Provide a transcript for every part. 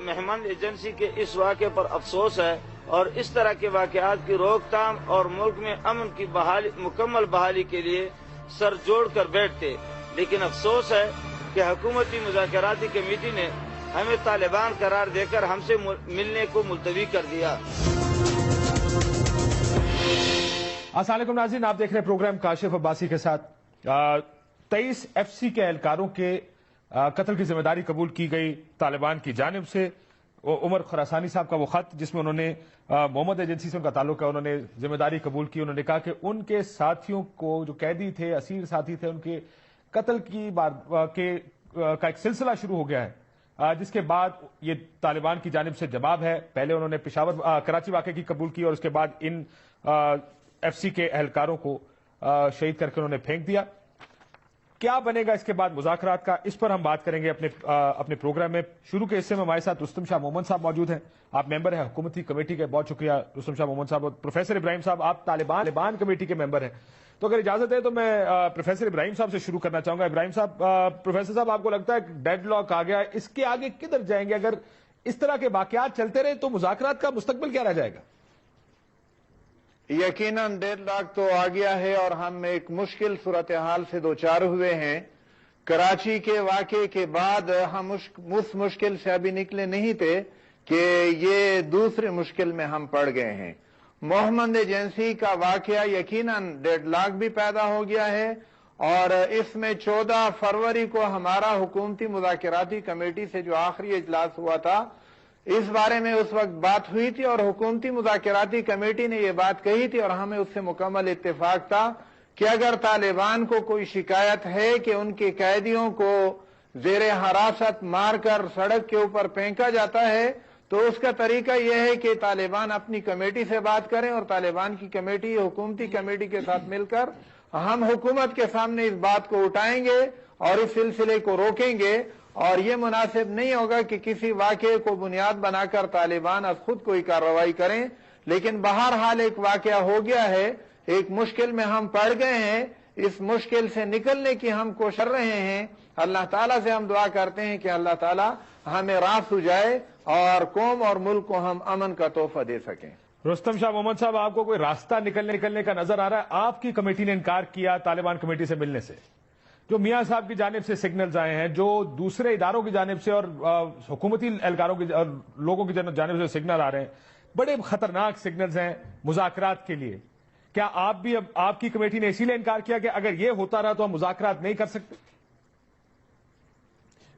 مہمان ایجنسی کے اس واقعے پر افسوس ہے اور اس طرح کے واقعات کی روک تھام اور ملک میں امن کی مکمل بحالی کے لیے سر جوڑ کر بیٹھتے، لیکن افسوس ہے کہ حکومتی مذاکراتی کمیٹی نے ہمیں طالبان قرار دے کر ہم سے ملنے کو ملتوی کر دیا۔ السلام علیکم ناظرین، آپ دیکھ رہے ہیں پروگرام کاشف عباسی کے ساتھ۔ 23 ایف سی کے اہلکاروں کے قتل کی ذمہ داری قبول کی گئی طالبان کی جانب سے۔ عمر خراسانی صاحب کا وہ خط جس میں انہوں نے محمد ایجنسی سے ان کا تعلق ہے، انہوں نے ذمہ داری قبول کی۔ انہوں نے کہا کہ ان کے ساتھیوں کو، جو قیدی تھے، اسیر ساتھی تھے، ان کے قتل کی کا ایک سلسلہ شروع ہو گیا ہے، جس کے بعد یہ طالبان کی جانب سے جواب ہے۔ پہلے انہوں نے کراچی واقعے کی قبول کی اور اس کے بعد ان ایف سی کے اہلکاروں کو شہید کر کے انہوں نے پھینک دیا۔ کیا بنے گا اس کے بعد مذاکرات کا، اس پر ہم بات کریں گے اپنے پروگرام میں۔ شروع کے حصے میں ہمارے ساتھ رستم شاہ محمد صاحب موجود ہیں، آپ ممبر ہیں حکومتی کمیٹی کے۔ بہت شکریہ رستم شاہ محمد صاحب۔ اور پروفیسر ابراہیم صاحب، آپ طالبان کمیٹی کے ممبر ہیں۔ تو اگر اجازت ہے تو میں پروفیسر ابراہیم صاحب سے شروع کرنا چاہوں گا۔ ابراہیم صاحب، پروفیسر صاحب، آپ کو لگتا ہے کہ ڈیڈ لاک آ گیا ہے، اس کے آگے کدھر جائیں گے؟ اگر اس طرح کے واقعات چلتے رہے تو مذاکرات کا مستقبل کیا رہ جائے گا؟ یقیناً ڈیڈ لاک تو آ گیا ہے اور ہم ایک مشکل صورتحال سے دوچار ہوئے ہیں۔ کراچی کے واقعے کے بعد ہم اس مشکل سے ابھی نکلے نہیں تھے کہ یہ دوسرے مشکل میں ہم پڑ گئے ہیں۔ محمد ایجنسی کا واقعہ یقیناً ڈیڈ لاک بھی پیدا ہو گیا ہے، اور اس میں 14 فروری کو ہمارا حکومتی مذاکراتی کمیٹی سے جو آخری اجلاس ہوا تھا، اس بارے میں اس وقت بات ہوئی تھی اور حکومتی مذاکراتی کمیٹی نے یہ بات کہی تھی اور ہمیں اس سے مکمل اتفاق تھا کہ اگر طالبان کو کوئی شکایت ہے کہ ان کے قیدیوں کو زیر حراست مار کر سڑک کے اوپر پھینکا جاتا ہے تو اس کا طریقہ یہ ہے کہ طالبان اپنی کمیٹی سے بات کریں، اور طالبان کی کمیٹی حکومتی کمیٹی کے ساتھ مل کر ہم حکومت کے سامنے اس بات کو اٹھائیں گے اور اس سلسلے کو روکیں گے۔ اور یہ مناسب نہیں ہوگا کہ کسی واقعے کو بنیاد بنا کر طالبان از خود کوئی کارروائی کریں، لیکن بہرحال ایک واقعہ ہو گیا ہے، ایک مشکل میں ہم پڑ گئے ہیں۔ اس مشکل سے نکلنے کی ہم کوشش کر رہے ہیں۔ اللہ تعالیٰ سے ہم دعا کرتے ہیں کہ اللہ تعالیٰ ہمیں راہ سجائے اور قوم اور ملک کو ہم امن کا تحفہ دے سکیں۔ رستم شاہ محمد صاحب، آپ کو کوئی راستہ نکلنے کا نظر آ رہا ہے؟ آپ کی کمیٹی نے انکار کیا طالبان کمیٹی سے ملنے سے، جو میاں صاحب کی جانب سے سگنلز آئے ہیں، جو دوسرے اداروں کی جانب سے اور حکومتی اہلکاروں کی اور لوگوں کی جانب سے سگنل آ رہے ہیں، بڑے خطرناک سگنلز ہیں مذاکرات کے لیے۔ کیا آپ کی کمیٹی نے اسی لیے انکار کیا کہ اگر یہ ہوتا رہا تو ہم مذاکرات نہیں کر سکتے؟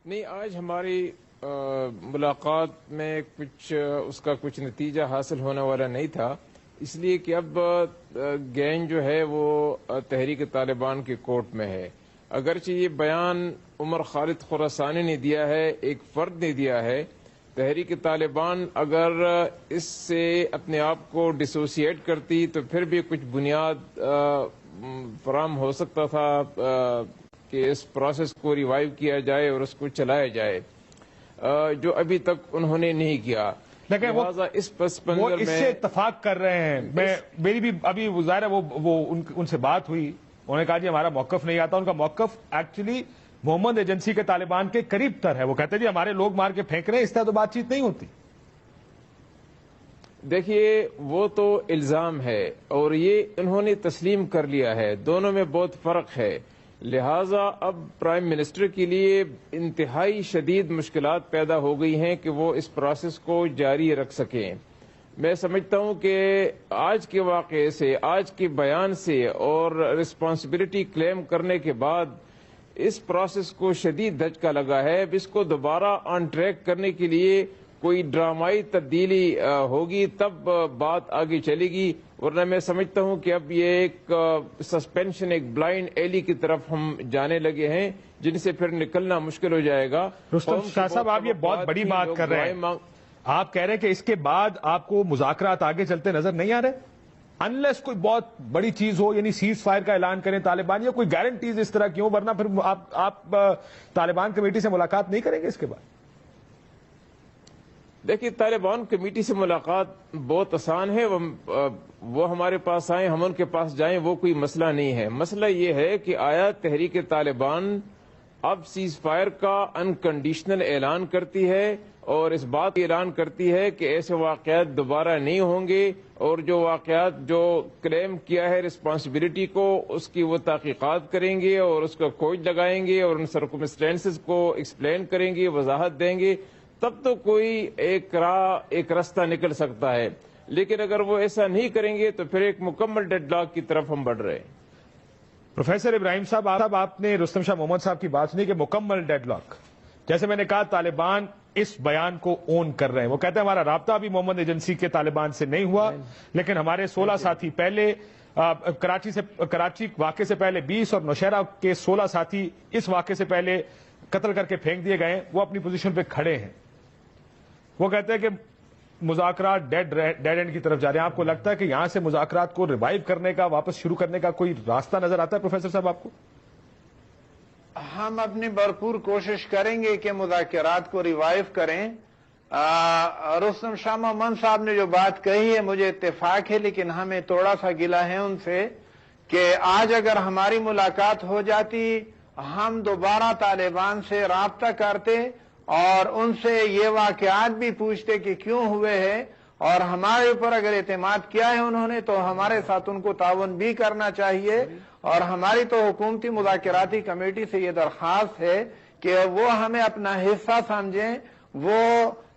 نہیں، آج ہماری ملاقات میں اس کا کچھ نتیجہ حاصل ہونے والا نہیں تھا، اس لیے کہ اب گینگ جو ہے وہ تحریک طالبان کے کورٹ میں ہے۔ اگرچہ یہ بیان عمر خالد خراسانی نے دیا ہے، ایک فرد نے دیا ہے، تحریک طالبان اگر اس سے اپنے آپ کو ڈسوسیٹ کرتی تو پھر بھی کچھ بنیاد فراہم ہو سکتا تھا کہ اس پروسیس کو ریوائیو کیا جائے اور اس کو چلایا جائے، جو ابھی تک انہوں نے نہیں کیا۔ لیکن وہ اس سے اتفاق کر رہے ہیں۔ میری بھی ابھی ظاہر ہے وہ ان سے بات ہوئی، انہوں نے کہا جی ہمارا موقف نہیں آتا۔ ان کا موقف ایکچولی محمد ایجنسی کے طالبان کے قریب تر ہے۔ وہ کہتے ہیں جی ہمارے لوگ مار کے پھینک رہے ہیں، اس طرح تو بات چیت نہیں ہوتی۔ دیکھیے، وہ تو الزام ہے اور یہ انہوں نے تسلیم کر لیا ہے، دونوں میں بہت فرق ہے۔ لہٰذا اب پرائم منسٹر کے لیے انتہائی شدید مشکلات پیدا ہو گئی ہیں کہ وہ اس پروسیس کو جاری رکھ سکیں۔ میں سمجھتا ہوں کہ آج کے واقعے سے، آج کے بیان سے اور رسپانسبلٹی کلیم کرنے کے بعد اس پروسیس کو شدید دھچکا لگا ہے۔ اب اس کو دوبارہ آن ٹریک کرنے کے لیے کوئی ڈرامائی تبدیلی ہوگی تب بات آگے چلے گی، ورنہ میں سمجھتا ہوں کہ اب یہ ایک سسپینشن، ایک بلائنڈ ایلی کی طرف ہم جانے لگے ہیں جن سے پھر نکلنا مشکل ہو جائے گا۔ رستم شاہ صاحب، آپ یہ بہت بڑی بات کر رہے ہیں، آپ کہہ رہے ہیں کہ اس کے بعد آپ کو مذاکرات آگے چلتے نظر نہیں آ رہے انلیس کوئی بہت بڑی چیز ہو، یعنی سیز فائر کا اعلان کریں طالبان، یا کوئی گارنٹیز اس طرح کی ہوں، ورنہ پھر آپ طالبان کمیٹی سے ملاقات نہیں کریں گے اس کے بعد؟ دیکھیے، طالبان کمیٹی سے ملاقات بہت آسان ہے، وہ ہمارے پاس آئیں، ہم ان کے پاس جائیں، وہ کوئی مسئلہ نہیں ہے۔ مسئلہ یہ ہے کہ آیا تحریک طالبان اب سیز فائر کا انکنڈیشنل اعلان کرتی ہے اور اس بات کا اعلان کرتی ہے کہ ایسے واقعات دوبارہ نہیں ہوں گے، اور جو واقعات جو کلیم کیا ہے رسپانسبلٹی کو، اس کی وہ تحقیقات کریں گے اور اس کا کھوج لگائیں گے اور ان سرکمسٹینسز کو ایکسپلین کریں گے، وضاحت دیں گے، تب تو کوئی ایک راستہ نکل سکتا ہے۔ لیکن اگر وہ ایسا نہیں کریں گے تو پھر ایک مکمل ڈیڈ لاک کی طرف ہم بڑھ رہے ہیں۔ پروفیسر ابراہیم صاحب، آپ نے رستم شاہ محمد صاحب کی بات سنی کہ مکمل ڈیڈ لاک، جیسے میں نے کہا طالبان اس بیان کو اون کر رہے ہیں، وہ کہتے ہیں ہمارا رابطہ بھی محمد ایجنسی کے طالبان سے نہیں ہوا، لیکن ہمارے 16 ساتھی پہلے کراچی واقعے سے پہلے 20 اور نوشہرہ کے 16 ساتھی اس واقعے سے پہلے قتل کر کے پھینک دیے گئے ہیں، وہ اپنی پوزیشن پہ کھڑے ہیں۔ وہ کہتے ہیں کہ مذاکرات ڈیڈ اینڈ کی طرف جا رہے ہیں۔ آپ کو لگتا ہے کہ یہاں سے مذاکرات کو ریوائیو کرنے کا، واپس شروع کرنے کا کوئی راستہ نظر آتا ہے پروفیسر صاحب آپ کو؟ ہم اپنی بھرپور کوشش کریں گے کہ مذاکرات کو ریوائیو کریں۔ رستم شاہ محمد صاحب نے جو بات کہی ہے مجھے اتفاق ہے، لیکن ہمیں تھوڑا سا گلہ ہے ان سے کہ آج اگر ہماری ملاقات ہو جاتی، ہم دوبارہ طالبان سے رابطہ کرتے اور ان سے یہ واقعات بھی پوچھتے کہ کیوں ہوئے ہیں، اور ہمارے اوپر اگر اعتماد کیا ہے انہوں نے تو ہمارے ساتھ ان کو تعاون بھی کرنا چاہیے۔ اور ہماری تو حکومتی مذاکراتی کمیٹی سے یہ درخواست ہے کہ وہ ہمیں اپنا حصہ سمجھیں۔ وہ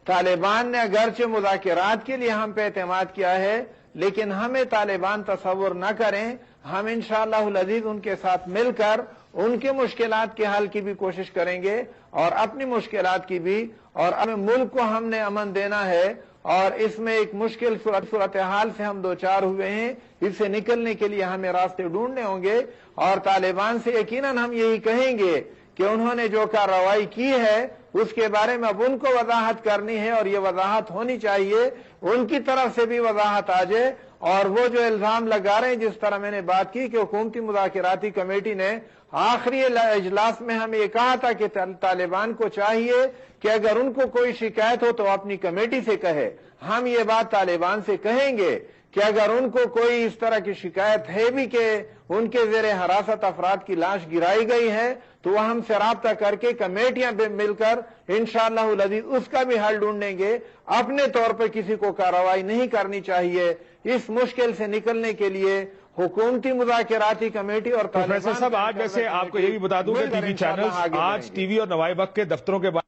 طالبان نے اگرچہ مذاکرات کے لیے ہم پہ اعتماد کیا ہے، لیکن ہمیں طالبان تصور نہ کریں۔ ہم انشاءاللہ العزیز ان کے ساتھ مل کر ان کے مشکلات کے حل کی بھی کوشش کریں گے اور اپنی مشکلات کی بھی، اور اپنے ملک کو ہم نے امن دینا ہے، اور اس میں ایک مشکل صورتحال سے ہم دوچار ہوئے ہیں، اس سے نکلنے کے لیے ہمیں راستے ڈھونڈنے ہوں گے۔ اور طالبان سے یقیناً ہم یہی کہیں گے کہ انہوں نے جو کارروائی کی ہے اس کے بارے میں اب ان کو وضاحت کرنی ہے، اور یہ وضاحت ہونی چاہیے، ان کی طرف سے بھی وضاحت آ جائے۔ اور وہ جو الزام لگا رہے ہیں، جس طرح میں نے بات کی کہ حکومتی مذاکراتی کمیٹی نے آخری اجلاس میں ہمیں یہ کہا تھا کہ طالبان کو چاہیے کہ اگر ان کو کوئی شکایت ہو تو اپنی کمیٹی سے کہے۔ ہم یہ بات طالبان سے کہیں گے کہ اگر ان کو کوئی اس طرح کی شکایت ہے بھی کہ ان کے زیر حراست افراد کی لاش گرائی گئی ہے، تو وہ ہم سے رابطہ کر کے کمیٹیاں مل کر انشاءاللہ العزیز اس کا بھی حل ڈھونڈیں گے۔ اپنے طور پر کسی کو کارروائی نہیں کرنی چاہیے۔ اس مشکل سے نکلنے کے لیے حکومتی مذاکراتی کمیٹی اور پروفیسر صاحب، آج ویسے آپ کو یہ بھی بتا دوں کہ ٹی وی چینلز آج ٹی وی اور نوائب وقت کے دفتروں کے بارے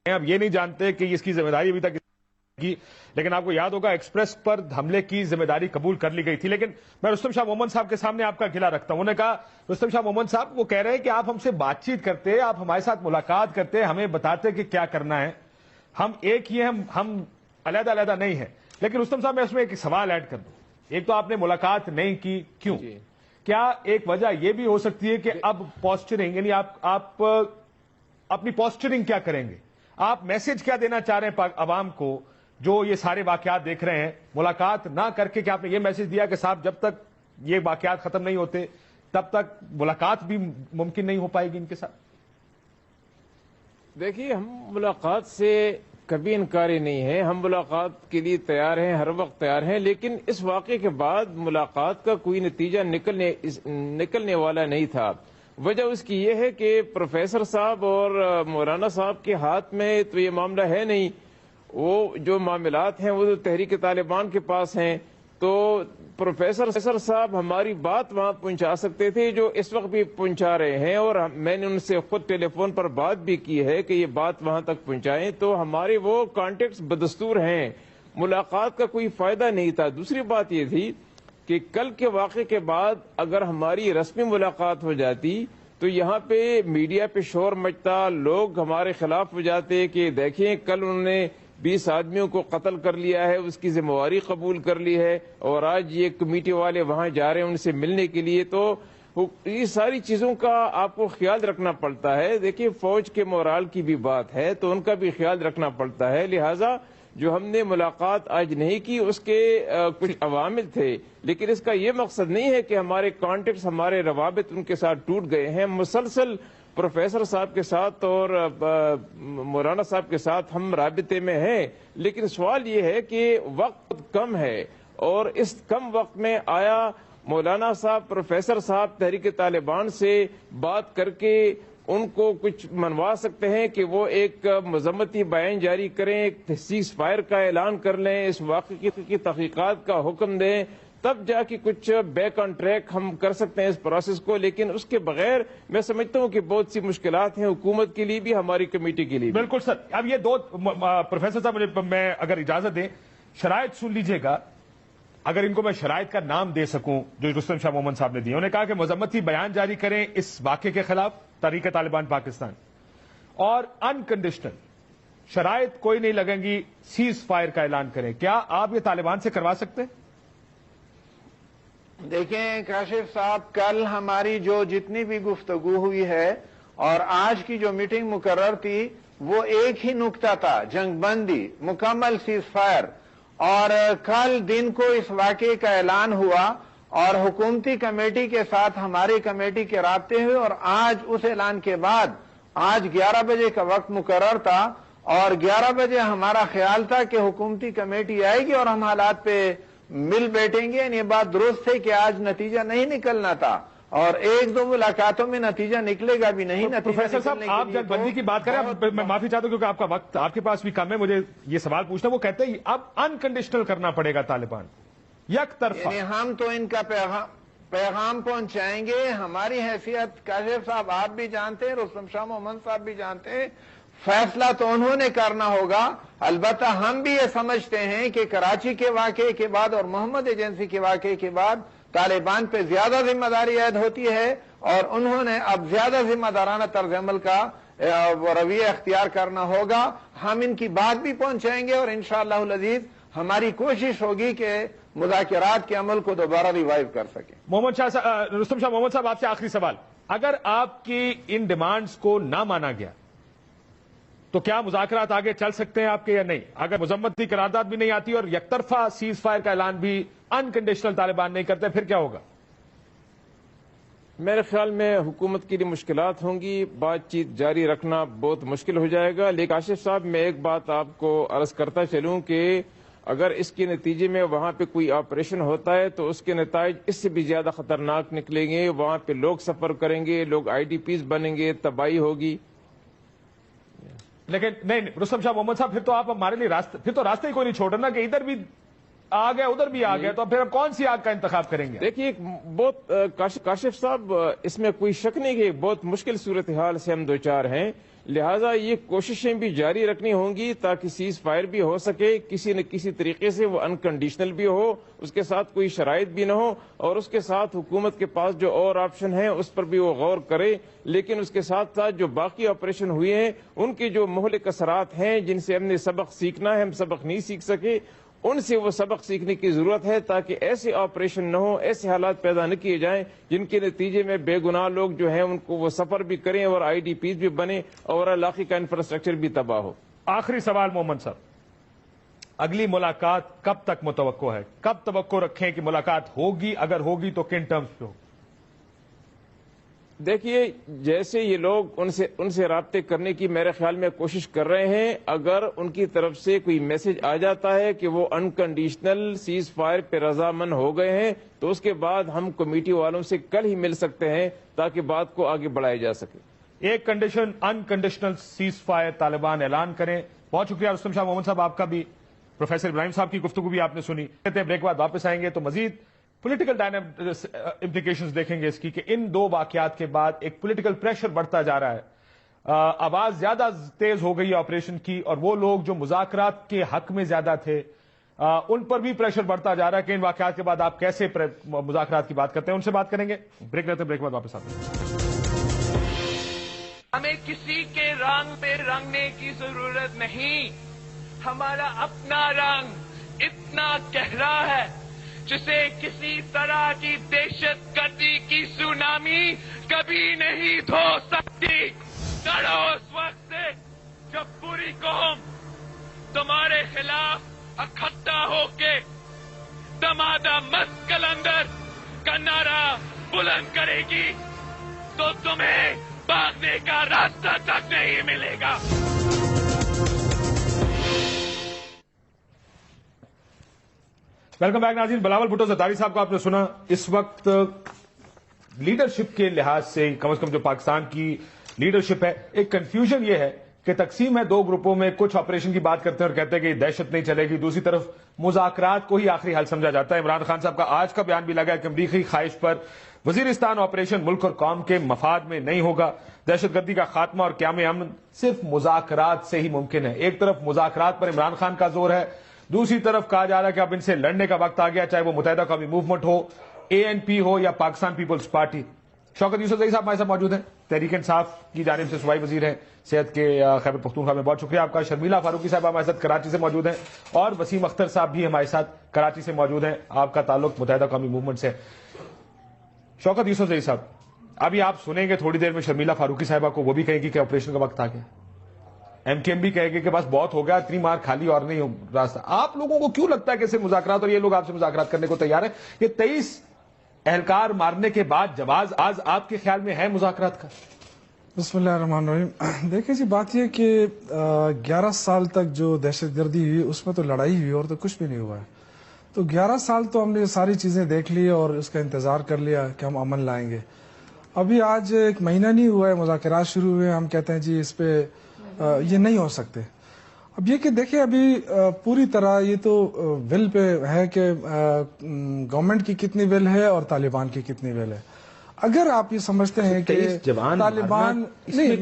میں اب یہ نہیں جانتے کہ اس کی ذمہ داری ابھی تک کی، لیکن آپ کو یاد ہوگا ایکسپریس پر حملے کی ذمہ داری قبول کر لی گئی تھی۔ لیکن میں رستم شاہ محمد صاحب کے سامنے آپ کا گلہ رکھتا ہوں۔ انہوں نے کہا، رستم شاہ محمد صاحب وہ کہہ رہے ہیں کہ آپ ہم سے بات چیت کرتے، آپ ہمارے ساتھ ملاقات کرتے، ہمیں بتاتے کہ کیا کرنا ہے، ہم ایک ہی ہیں، ہم علیحدہ علیحدہ نہیں ہیں۔ لیکن رستم صاحب میں اس میں ایک سوال ایڈ کر دوں، ایک تو آپ نے ملاقات نہیں کی، کیوں؟ کیا ایک وجہ یہ بھی ہو سکتی ہے کہ اب پوسچرنگ، یعنی آپ اپنی پوسچرنگ کیا کریں گے، آپ میسج کیا دینا چاہ رہے ہیں عوام کو جو یہ سارے واقعات دیکھ رہے ہیں؟ ملاقات نہ کر کے کیا آپ نے یہ میسج دیا کہ صاحب جب تک یہ واقعات ختم نہیں ہوتے تب تک ملاقات بھی ممکن نہیں ہو پائے گی ان کے ساتھ؟ دیکھیے، ہم ملاقات سے کبھی انکاری نہیں ہے، ہم ملاقات کے لیے تیار ہیں، ہر وقت تیار ہیں، لیکن اس واقعے کے بعد ملاقات کا کوئی نتیجہ نکلنے والا نہیں تھا۔ وجہ اس کی یہ ہے کہ پروفیسر صاحب اور مولانا صاحب کے ہاتھ میں تو یہ معاملہ ہے نہیں، وہ جو معاملات ہیں وہ تو تحریک طالبان کے پاس ہیں۔ تو پروفیسر صاحب ہماری بات وہاں پہنچا سکتے تھے، جو اس وقت بھی پہنچا رہے ہیں، اور میں نے ان سے خود ٹیلی فون پر بات بھی کی ہے کہ یہ بات وہاں تک پہنچائیں۔ تو ہمارے وہ کانٹیکٹس بدستور ہیں، ملاقات کا کوئی فائدہ نہیں تھا۔ دوسری بات یہ تھی کہ کل کے واقعے کے بعد اگر ہماری رسمی ملاقات ہو جاتی تو یہاں پہ میڈیا پہ شور مچتا، لوگ ہمارے خلاف ہو جاتے کہ دیکھیں کل انہوں نے 20 آدمیوں کو قتل کر لیا ہے، اس کی ذمہ داری قبول کر لی ہے، اور آج یہ کمیٹی والے وہاں جا رہے ہیں ان سے ملنے کے لیے۔ تو یہ ساری چیزوں کا آپ کو خیال رکھنا پڑتا ہے۔ دیکھیے، فوج کے مورال کی بھی بات ہے تو ان کا بھی خیال رکھنا پڑتا ہے، لہٰذا جو ہم نے ملاقات آج نہیں کی اس کے کچھ عوامل تھے، لیکن اس کا یہ مقصد نہیں ہے کہ ہمارے کانٹیکٹس، ہمارے روابط ان کے ساتھ ٹوٹ گئے ہیں۔ مسلسل پروفیسر صاحب کے ساتھ اور مولانا صاحب کے ساتھ ہم رابطے میں ہیں، لیکن سوال یہ ہے کہ وقت کم ہے، اور اس کم وقت میں آیا مولانا صاحب، پروفیسر صاحب تحریک طالبان سے بات کر کے ان کو کچھ منوا سکتے ہیں کہ وہ ایک مذمتی بیان جاری کریں، ایک سیز فائر کا اعلان کر لیں، اس واقعے کی تحقیقات کا حکم دیں، تب جا کے کچھ بیک آن ٹریک ہم کر سکتے ہیں اس پروسیس کو. لیکن اس کے بغیر میں سمجھتا ہوں کہ بہت سی مشکلات ہیں حکومت کے لیے بھی، ہماری کمیٹی کے لیے بھی. بالکل سر. اب یہ دو پروفیسر صاحب مجھے میں اگر اجازت دیں شرائط سن لیجئے گا، اگر ان کو میں شرائط کا نام دے سکوں جو رستم شاہ مومن صاحب نے دی. انہوں نے کہا کہ مذمتی بیان جاری کریں اس واقعے کے خلاف تحریک طالبان پاکستان، اور انکنڈیشنل شرائط کوئی نہیں لگیں گی، سیز فائر کا اعلان کریں. کیا آپ یہ طالبان سے کروا سکتے ہیں؟ دیکھیں کاشف صاحب، کل ہماری جو جتنی بھی گفتگو ہوئی ہے اور آج کی جو میٹنگ مقرر تھی وہ ایک ہی نکتہ تھا، جنگ بندی، مکمل سیز فائر. اور کل دن کو اس واقعے کا اعلان ہوا اور حکومتی کمیٹی کے ساتھ ہماری کمیٹی کے رابطے ہوئے، اور آج اس اعلان کے بعد آج 11 بجے کا وقت مقرر تھا، اور 11 بجے ہمارا خیال تھا کہ حکومتی کمیٹی آئے گی اور ہم حالات پہ مل بیٹھیں گے. یہ بات درست ہے کہ آج نتیجہ نہیں نکلنا تھا، اور ایک دو ملاقاتوں میں نتیجہ نکلے گا بھی نہیں. پروفیسر صاحب آپ جنگ بندی کی بات کریں، میں معافی چاہتا ہوں کیونکہ آپ کا وقت آپ کے پاس بھی کم ہے، مجھے یہ سوال پوچھنا. وہ کہتے ہیں اب انکنڈیشنل کرنا پڑے گا طالبان، یک طرفہ. ہم تو ان کا پیغام پہنچائیں گے. ہماری حیثیت کاشف صاحب آپ بھی جانتے ہیں، رستم شاہ مومن صاحب بھی جانتے ہیں، فیصلہ تو انہوں نے کرنا ہوگا. البتہ ہم بھی یہ سمجھتے ہیں کہ کراچی کے واقعے کے بعد اور محمد ایجنسی کے واقعے کے بعد طالبان پہ زیادہ ذمہ داری عائد ہوتی ہے، اور انہوں نے اب زیادہ ذمہ دارانہ طرز عمل کا رویہ اختیار کرنا ہوگا. ہم ان کی بات بھی پہنچائیں گے، اور انشاءاللہ العزیز ہماری کوشش ہوگی کہ مذاکرات کے عمل کو دوبارہ ریوائیو کر سکیں. رستم شاہ محمد صاحب آپ سے آخری سوال، اگر آپ کی ان ڈیمانڈز کو نہ مانا گیا تو کیا مذاکرات آگے چل سکتے ہیں آپ کے یا نہیں؟ اگر مذمتی قرارداد بھی نہیں آتی اور یک طرفہ سیز فائر کا اعلان بھی انکنڈیشنل طالبان نہیں کرتے، پھر کیا ہوگا؟ میرے خیال میں حکومت کے لیے مشکلات ہوں گی، بات چیت جاری رکھنا بہت مشکل ہو جائے گا. لیکن کاشف صاحب میں ایک بات آپ کو عرض کرتا چلوں کہ اگر اس کے نتیجے میں وہاں پہ کوئی آپریشن ہوتا ہے تو اس کے نتائج اس سے بھی زیادہ خطرناک نکلیں گے. وہاں پہ لوگ سفر کریں گے، لوگ IDPs بنیں گے، تباہی ہوگی. لیکن نہیں رستم شاہ محمد صاحب، پھر تو آپ ہمارے لیے پھر تو راستے ہی کوئی نہیں چھوڑ رہا نا، کہ ادھر بھی آ گیا ادھر بھی آ گیا، تو پھر ہم کون سی آگ کا انتخاب کریں گے؟ دیکھیے بہت کاشف صاحب اس میں کوئی شک نہیں کہ بہت مشکل صورتحال سے ہم دوچار ہیں، لہٰذا یہ کوششیں بھی جاری رکھنی ہوں گی تاکہ سیز فائر بھی ہو سکے کسی نہ کسی طریقے سے، وہ انکنڈیشنل بھی ہو، اس کے ساتھ کوئی شرائط بھی نہ ہو، اور اس کے ساتھ حکومت کے پاس جو اور آپشن ہیں اس پر بھی وہ غور کرے. لیکن اس کے ساتھ ساتھ جو باقی آپریشن ہوئے ہیں ان کے جو مہلک اثرات ہیں جن سے ہم نے سبق سیکھنا ہے، ہم سبق نہیں سیکھ سکے، ان سے وہ سبق سیکھنے کی ضرورت ہے تاکہ ایسے آپریشن نہ ہو، ایسے حالات پیدا نہ کیے جائیں جن کے نتیجے میں بے گناہ لوگ جو ہیں ان کو وہ سفر بھی کریں اور IDPs بھی بنے اور علاقے کا انفراسٹرکچر بھی تباہ ہو. آخری سوال محمد صاحب، اگلی ملاقات کب تک متوقع ہے؟ کب توقع رکھیں کہ ملاقات ہوگی؟ اگر ہوگی تو کن ٹرمز پہ ہوگی؟ دیکھیے جیسے یہ لوگ ان سے رابطے کرنے کی میرے خیال میں کوشش کر رہے ہیں، اگر ان کی طرف سے کوئی میسج آ جاتا ہے کہ وہ انکنڈیشنل سیز فائر پہ رضامند ہو گئے ہیں تو اس کے بعد ہم کمیٹی والوں سے کل ہی مل سکتے ہیں تاکہ بات کو آگے بڑھایا جا سکے. ایک condition unconditional cease fire Taliban اعلان کریں. بہت شکریہ رستم شاہ محمد صاحب، آپ کا بھی. پروفیسر ابراہیم صاحب کی گفتگو بھی آپ نے سنی. کہتے ہیں بریک بعد واپس آئیں گے تو مزید پولیٹیکل امپلیکیشنز دیکھیں گے اس کی، کہ ان دو واقعات کے بعد ایک پولیٹیکل پریشر بڑھتا جا رہا ہے، آواز زیادہ تیز ہو گئی ہے آپریشن کی، اور وہ لوگ جو مذاکرات کے حق میں زیادہ تھے ان پر بھی پریشر بڑھتا جا رہا ہے کہ ان واقعات کے بعد آپ کیسے مذاکرات کی بات کرتے ہیں. ان سے بات کریں گے. بریک لیتے ہیں، بریک بعد واپس آتے ہیں. ہمیں کسی کے رنگ پہ رنگنے کی ضرورت نہیں. ہمارا اپنا رنگ اتنا گہرا ہے جسے کسی طرح کی دہشت گردی کی سونامی کبھی نہیں دھو سکتی. ڈرو اس وقت سے جب پوری قوم تمہارے خلاف اکٹھا ہو کے دمادہ مست کلندر کا نعرہ بلند کرے گی تو تمہیں بھاگنے کا راستہ تک نہیں ملے گا. ویلکم بیک ناظرین. بلاول بھٹو زرداری صاحب کو آپ نے سنا. اس وقت لیڈرشپ کے لحاظ سے کم از کم جو پاکستان کی لیڈرشپ ہے. ایک کنفیوژن یہ ہے کہ تقسیم ہے دو گروپوں میں, کچھ آپریشن کی بات کرتے ہیں اور کہتے ہیں کہ دہشت نہیں چلے گی, دوسری طرف مذاکرات کو ہی آخری حل سمجھا جاتا ہے. عمران خان صاحب کا آج کا بیان بھی لگا ہے کہ امریکی خواہش پر وزیرستان آپریشن ملک اور قوم کے مفاد میں نہیں ہوگا. دہشت گردی کا خاتمہ اور قیام امن صرف مذاکرات سے ہی ممکن ہے. ایک طرف مذاکرات پر عمران خان کا زور ہے, دوسری طرف کہا جا رہا ہے کہ اب ان سے لڑنے کا وقت آ گیا, چاہے وہ متحدہ قومی موومنٹ ہو, ANP ہو یا پاکستان پیپلز پارٹی. شوکت یوسفزئی صاحب ہمارے ساتھ موجود ہیں, تحریک انصاف کی جانب سے صوبائی وزیر ہیں صحت کے خیبر پختونخوا میں. بہت شکریہ آپ کا. شرمیلا فاروقی صاحب ہمارے ساتھ کراچی سے موجود ہیں, اور وسیم اختر صاحب بھی ہمارے ساتھ کراچی سے موجود ہیں. آپ کا تعلق متحدہ قومی موومنٹ سے. شوکت یوسفزئی صاحب, ابھی آپ سنیں گے تھوڑی دیر میں شرمیلا فاروقی صاحبہ کو, وہ بھی کہیں گی کہ آپریشن کا وقت آ گیا. MKM بھی کہے گی کہ بس بہت ہو گیا, اتنی مار کھالی اور نہیں راستہ. آپ لوگوں کو کیوں لگتا ہے کہ صرف مذاکرات, اور یہ لوگ آپ سے مذاکرات کرنے کو تیار ہیں, کہ 23 اہلکار مارنے کے بعد جواز آج آپ کے خیال میں ہے مذاکرات کا؟ بسم اللہ الرحمن الرحیم. دیکھیں جی, بات یہ کہ 11 سال تک جو دہشت گردی ہوئی اس میں تو لڑائی ہوئی اور تو کچھ بھی نہیں ہوا ہے. تو 11 سال تو ہم نے ساری چیزیں دیکھ لی اور اس کا انتظار کر لیا کہ ہم امن لائیں گے. ابھی آج 1 مہینہ نہیں ہوا ہے, مذاکرات شروع ہوئے, ہم کہتے ہیں جی اس پہ یہ نہیں ہو سکتے. اب یہ کہ دیکھیں ابھی پوری طرح یہ تو ول پہ ہے کہ گورنمنٹ کی کتنی ول ہے اور طالبان کی کتنی ول ہے. اگر آپ یہ سمجھتے ہیں کہ طالبان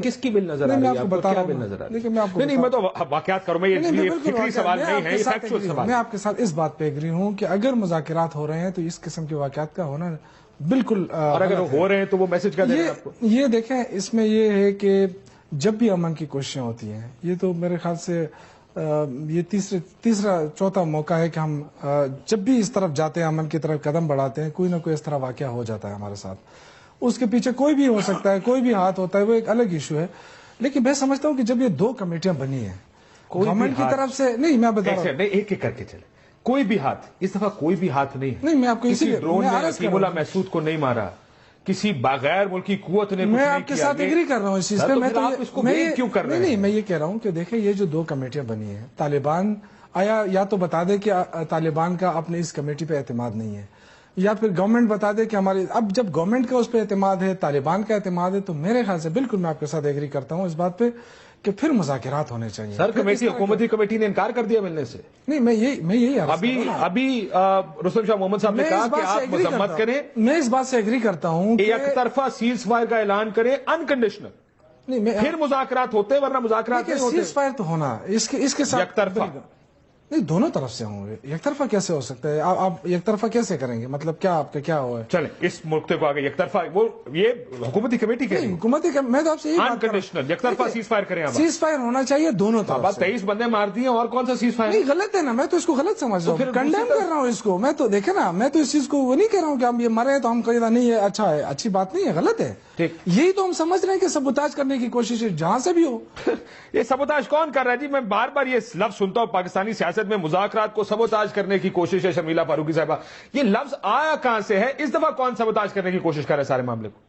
کس کی بل نظر آ رہی ہے, آپ کو کیا بل نظر آ رہی ہے؟ نہیں, میں تو واقعات کروں, میں یہ فکری سوال نہیں ہے, یہ فیکچوئل سوال. میں آپ کے ساتھ اس بات پہ ایگری ہوں کہ اگر مذاکرات ہو رہے ہیں تو اس قسم کے واقعات کا ہونا بالکل, اور اگر ہو رہے ہیں تو وہ میسج کیا دے رہے ہیں آپ کو؟ یہ دیکھیں, اس میں یہ ہے کہ جب بھی امن کی کوششیں ہوتی ہیں, یہ تو میرے خیال سے یہ تیسرا چوتھا موقع ہے کہ ہم جب بھی اس طرف جاتے ہیں, امن کی طرف قدم بڑھاتے ہیں, کوئی نہ کوئی اس طرح واقعہ ہو جاتا ہے ہمارے ساتھ. اس کے پیچھے کوئی بھی ہو سکتا ہے, کوئی بھی ہاتھ ہوتا ہے, وہ ایک الگ ایشو ہے. لیکن میں سمجھتا ہوں کہ جب یہ 2 کمیٹیاں بنی ہیں گورنمنٹ کی طرف سے, نہیں میں بتا رہا ہوں, ایک ایک کر کے چلے, کوئی بھی ہاتھ, اس دفعہ کوئی بھی ہاتھ نہیں ہے. نہیں, میں آپ کو کسی ڈرون نے حکیم اللہ محسود کو نہیں مارا, کسی بغیر ملکی قوت نے, میں آپ کے ساتھ ایگری کر رہا ہوں اس چیز پہ. میں تو کیوں کر رہے ہیں؟ نہیں, میں یہ کہہ رہا ہوں کہ دیکھیں یہ جو 2 کمیٹیاں بنی ہیں, طالبان آیا یا تو بتا دے کہ طالبان کا اپنے اس کمیٹی پہ اعتماد نہیں ہے, یا پھر گورنمنٹ بتا دے کہ ہماری, اب جب گورنمنٹ کا اس پہ اعتماد ہے, طالبان کا اعتماد ہے, تو میرے خیال سے بالکل میں آپ کے ساتھ ایگری کرتا ہوں اس بات پہ کہ پھر مذاکرات ہونے چاہیے. سر کمیٹی, حکومتی کمیٹی نے انکار کر دیا ملنے سے. نہیں, میں یہی ابھی رستم شاہ محمد صاحب نے کہا کہ آپ مذمت کریں, میں اس بات سے ایگری کرتا ہوں کہ ایک طرفہ سیز فائر کا اعلان کریں انکنڈیشنل, پھر مذاکرات ہوتے, ورنہ مذاکرات نہیں ہوتے. سیز فائر تو ہونا اس کے ساتھ یک طرفہ نہیں, دونوں طرف سے ہوں گے. یک طرفہ کیسے ہو سکتا ہے؟ آپ یک طرفہ کیسے کریں گے؟ مطلب کیا آپ کا کیا ہوا ہے؟ چلیں اس ملک کو آگے یک طرفہ, وہ یہ حکومتی کمیٹی کے حکومتی, میں تو آپ سے انکنڈیشنل یک طرفہ سیز فائر کریں. سیز فائر ہونا چاہیے دونوں طرف. 23 بندے مار دیے, اور کون سا سیز فائر؟ نہیں, غلط ہے نا, میں تو اس کو غلط سمجھ رہا ہوں, کنڈیم کر رہا ہوں اس کو. میں تو دیکھیں نا, میں تو اس چیز کو وہ نہیں کہہ رہا ہوں کہ ہم یہ مرے تو ہم کہیں نہیں ہے اچھا ہے, اچھی بات نہیں ہے, غلط ہے. یہی تو ہم سمجھ رہے ہیں کہ سبوتاج کرنے کی کوشش ہے جہاں سے بھی ہو. یہ سبوتاج کون کر رہا ہے جی؟ میں بار بار یہ لفظ سنتا ہوں پاکستانی سیاست میں, مذاکرات کو سبوتاج کرنے کی کوشش ہے. شرمیلا فاروقی صاحبہ, یہ لفظ آیا کہاں سے ہے؟ اس دفعہ کون سبوتاج کرنے کی کوشش کر رہا ہے سارے معاملے کو؟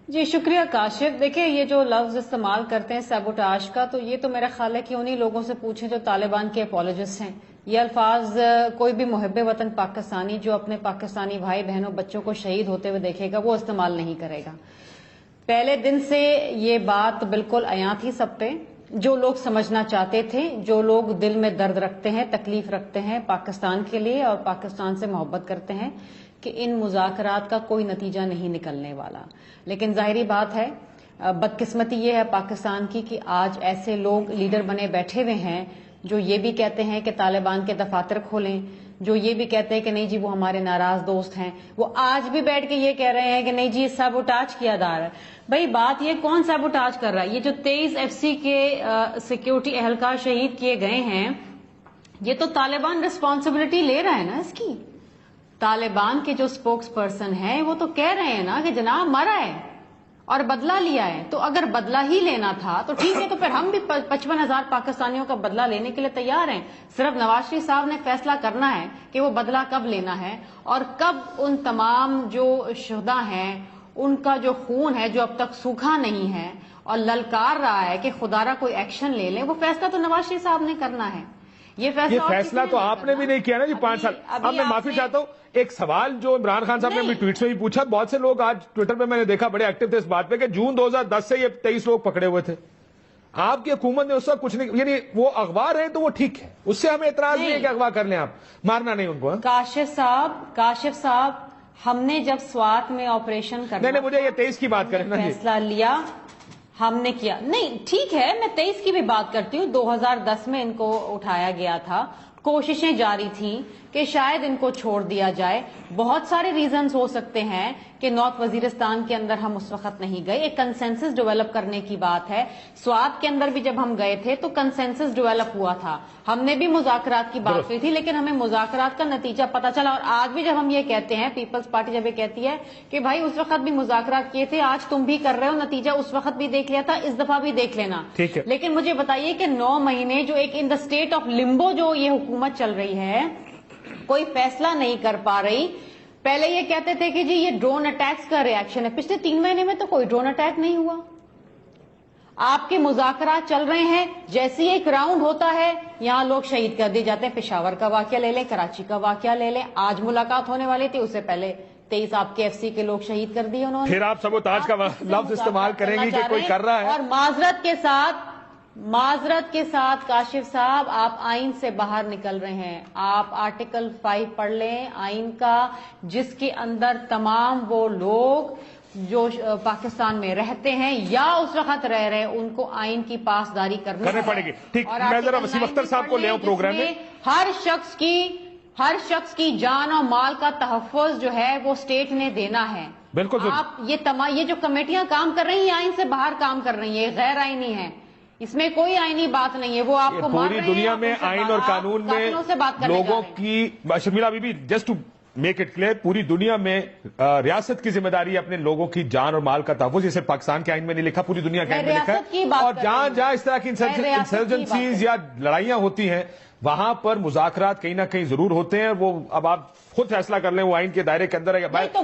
جی شکریہ کاشف. دیکھیں یہ جو لفظ استعمال کرتے ہیں سیبوٹاج کا, تو یہ تو میرا خیال ہے کہ انہی لوگوں سے پوچھیں جو طالبان کے اپولوجسٹ ہیں. یہ الفاظ کوئی بھی محب وطن پاکستانی جو اپنے پاکستانی بھائی بہنوں بچوں کو شہید ہوتے ہوئے دیکھے گا وہ استعمال نہیں کرے گا. پہلے دن سے یہ بات بالکل عیاں تھی سب پہ. جو لوگ سمجھنا چاہتے تھے, جو لوگ دل میں درد رکھتے ہیں, تکلیف رکھتے ہیں پاکستان کے لیے اور پاکستان سے محبت کرتے ہیں, کہ ان مذاکرات کا کوئی نتیجہ نہیں نکلنے والا. لیکن ظاہری بات ہے, بدقسمتی یہ ہے پاکستان کی کہ آج ایسے لوگ لیڈر بنے بیٹھے ہوئے ہیں جو یہ بھی کہتے ہیں کہ طالبان کے دفاتر کھولیں, جو یہ بھی کہتے ہیں کہ نہیں جی وہ ہمارے ناراض دوست ہیں, وہ آج بھی بیٹھ کے یہ کہہ رہے ہیں کہ نہیں جی سیبوٹاج کیا جا رہا ہے. بھائی بات یہ کون سیبوٹاج کر رہا ہے؟ یہ جو 23 FC کے سیکیورٹی اہلکار شہید کیے گئے ہیں, یہ تو طالبان ریسپانسبلٹی لے رہا ہے نا اس کی. طالبان کے جو سپوکس پرسن ہیں وہ تو کہہ رہے ہیں نا کہ جناب مرا ہے اور بدلہ لیا ہے. تو اگر بدلہ ہی لینا تھا تو ٹھیک ہے, تو پھر ہم بھی 55,000 پاکستانیوں کا بدلہ لینے کے لیے تیار ہیں. صرف نواز شریف صاحب نے فیصلہ کرنا ہے کہ وہ بدلہ کب لینا ہے اور کب ان تمام جو شہداء ہیں ان کا جو خون ہے جو اب تک سوکھا نہیں ہے اور للکار رہا ہے کہ خدا را کوئی ایکشن لے لیں, وہ فیصلہ تو نواز شریف صاحب نے کرنا ہے. یہ فیصلہ تو آپ نے بھی نہیں کیا نا جی 5 سال. اب میں معافی چاہتا ہوں, ایک سوال جو عمران خان صاحب نے اپنی ٹویٹس میں بھی پوچھا, بہت سے لوگ آج ٹویٹر پہ میں نے دیکھا بڑے ایکٹیو تھے اس بات پہ کہ جون 2010 سے یہ 23 لوگ پکڑے ہوئے تھے. آپ کی حکومت نے اس وقت کچھ نہیں, یعنی وہ اغوا رہے تو وہ ٹھیک ہے, اس سے ہمیں اعتراض نہیں ہے کہ اغوا کر لیں, آپ مارنا نہیں ان کو. کاشف صاحب, ہم نے جب سوات میں آپریشن کرنا, نہیں مجھے یہ 23 کی بات کریں نا, فیصلہ لیا ہم نے کیا, نہیں ٹھیک ہے میں 23 کی بھی بات کرتی ہوں. 2010 میں ان کو اٹھایا گیا تھا, کوششیں جاری تھیں کہ شاید ان کو چھوڑ دیا جائے. بہت سارے ریزنز ہو سکتے ہیں کہ نارتھ وزیرستان کے اندر ہم اس وقت نہیں گئے, ایک کنسنسس ڈیولپ کرنے کی بات ہے. سوات کے اندر بھی جب ہم گئے تھے تو کنسنسس ڈیولپ ہوا تھا, ہم نے بھی مذاکرات کی بات کی تھی, لیکن ہمیں مذاکرات کا نتیجہ پتہ چلا. اور آج بھی جب ہم یہ کہتے ہیں, پیپلز پارٹی جب یہ کہتی ہے کہ بھائی اس وقت بھی مذاکرات کیے تھے, آج تم بھی کر رہے ہو, نتیجہ اس وقت بھی دیکھ لیا تھا, اس دفعہ بھی دیکھ لینا. لیکن مجھے بتائیے کہ 9 مہینے جو ایک ان دا اسٹیٹ آف لمبو جو یہ حکومت چل رہی ہے, کوئی فیصلہ نہیں کر پا رہی. پہلے یہ کہتے تھے کہ جی یہ ڈرون اٹیکس کا ریاکشن ہے, پچھلے 3 مہینے میں تو کوئی ڈرون اٹیک نہیں ہوا. آپ کے مذاکرات چل رہے ہیں, جیسے ہی ایک راؤنڈ ہوتا ہے یہاں لوگ شہید کر دیے جاتے ہیں. پشاور کا واقعہ لے لیں, کراچی کا واقعہ لے لیں, آج ملاقات ہونے والی تھی, اس سے پہلے 23 آپ کے ایف سی کے لوگ شہید کر دیے انہوں نے. پھر آپ سبوتاج کا لفظ استعمال کریں گی کہ کوئی کر رہا ہے. اور معذرت کے ساتھ کاشف صاحب, آپ آئین سے باہر نکل رہے ہیں. آپ آرٹیکل 5 پڑھ لیں آئین کا, جس کے اندر تمام وہ لوگ جو پاکستان میں رہتے ہیں یا اس وقت رہ رہے ان کو آئین کی پاسداری کرنی پڑے گی. ٹھیک, میں ذرا وسیم اختر صاحب کو لے آؤں پروگرام میں. ہر شخص کی جان اور مال کا تحفظ جو ہے وہ اسٹیٹ نے دینا ہے. بالکل. آپ یہ جو کمیٹیاں کام کر رہی ہیں آئین سے باہر کام کر رہی ہیں, غیر آئینی ہیں, اس میں کوئی آئینی بات نہیں ہے. وہ آپ کو پوری دنیا میں آئین اور قانون میں لوگوں کی, Sharmila Bibi just to make it clear, پوری دنیا میں ریاست کی ذمہ داری ہے اپنے لوگوں کی جان اور مال کا تحفظ. جسے پاکستان کے آئین میں نہیں لکھا, پوری دنیا کے آئین میں لکھا ہے. اور جہاں جہاں اس طرح کی انسرجنسیز یا لڑائیاں ہوتی ہیں وہاں پر مذاکرات کہیں نہ کہیں ضرور ہوتے ہیں. وہ اب آپ خود فیصلہ کر لیں وہ آئین کے دائرے کے اندر ہے یا باہر. تو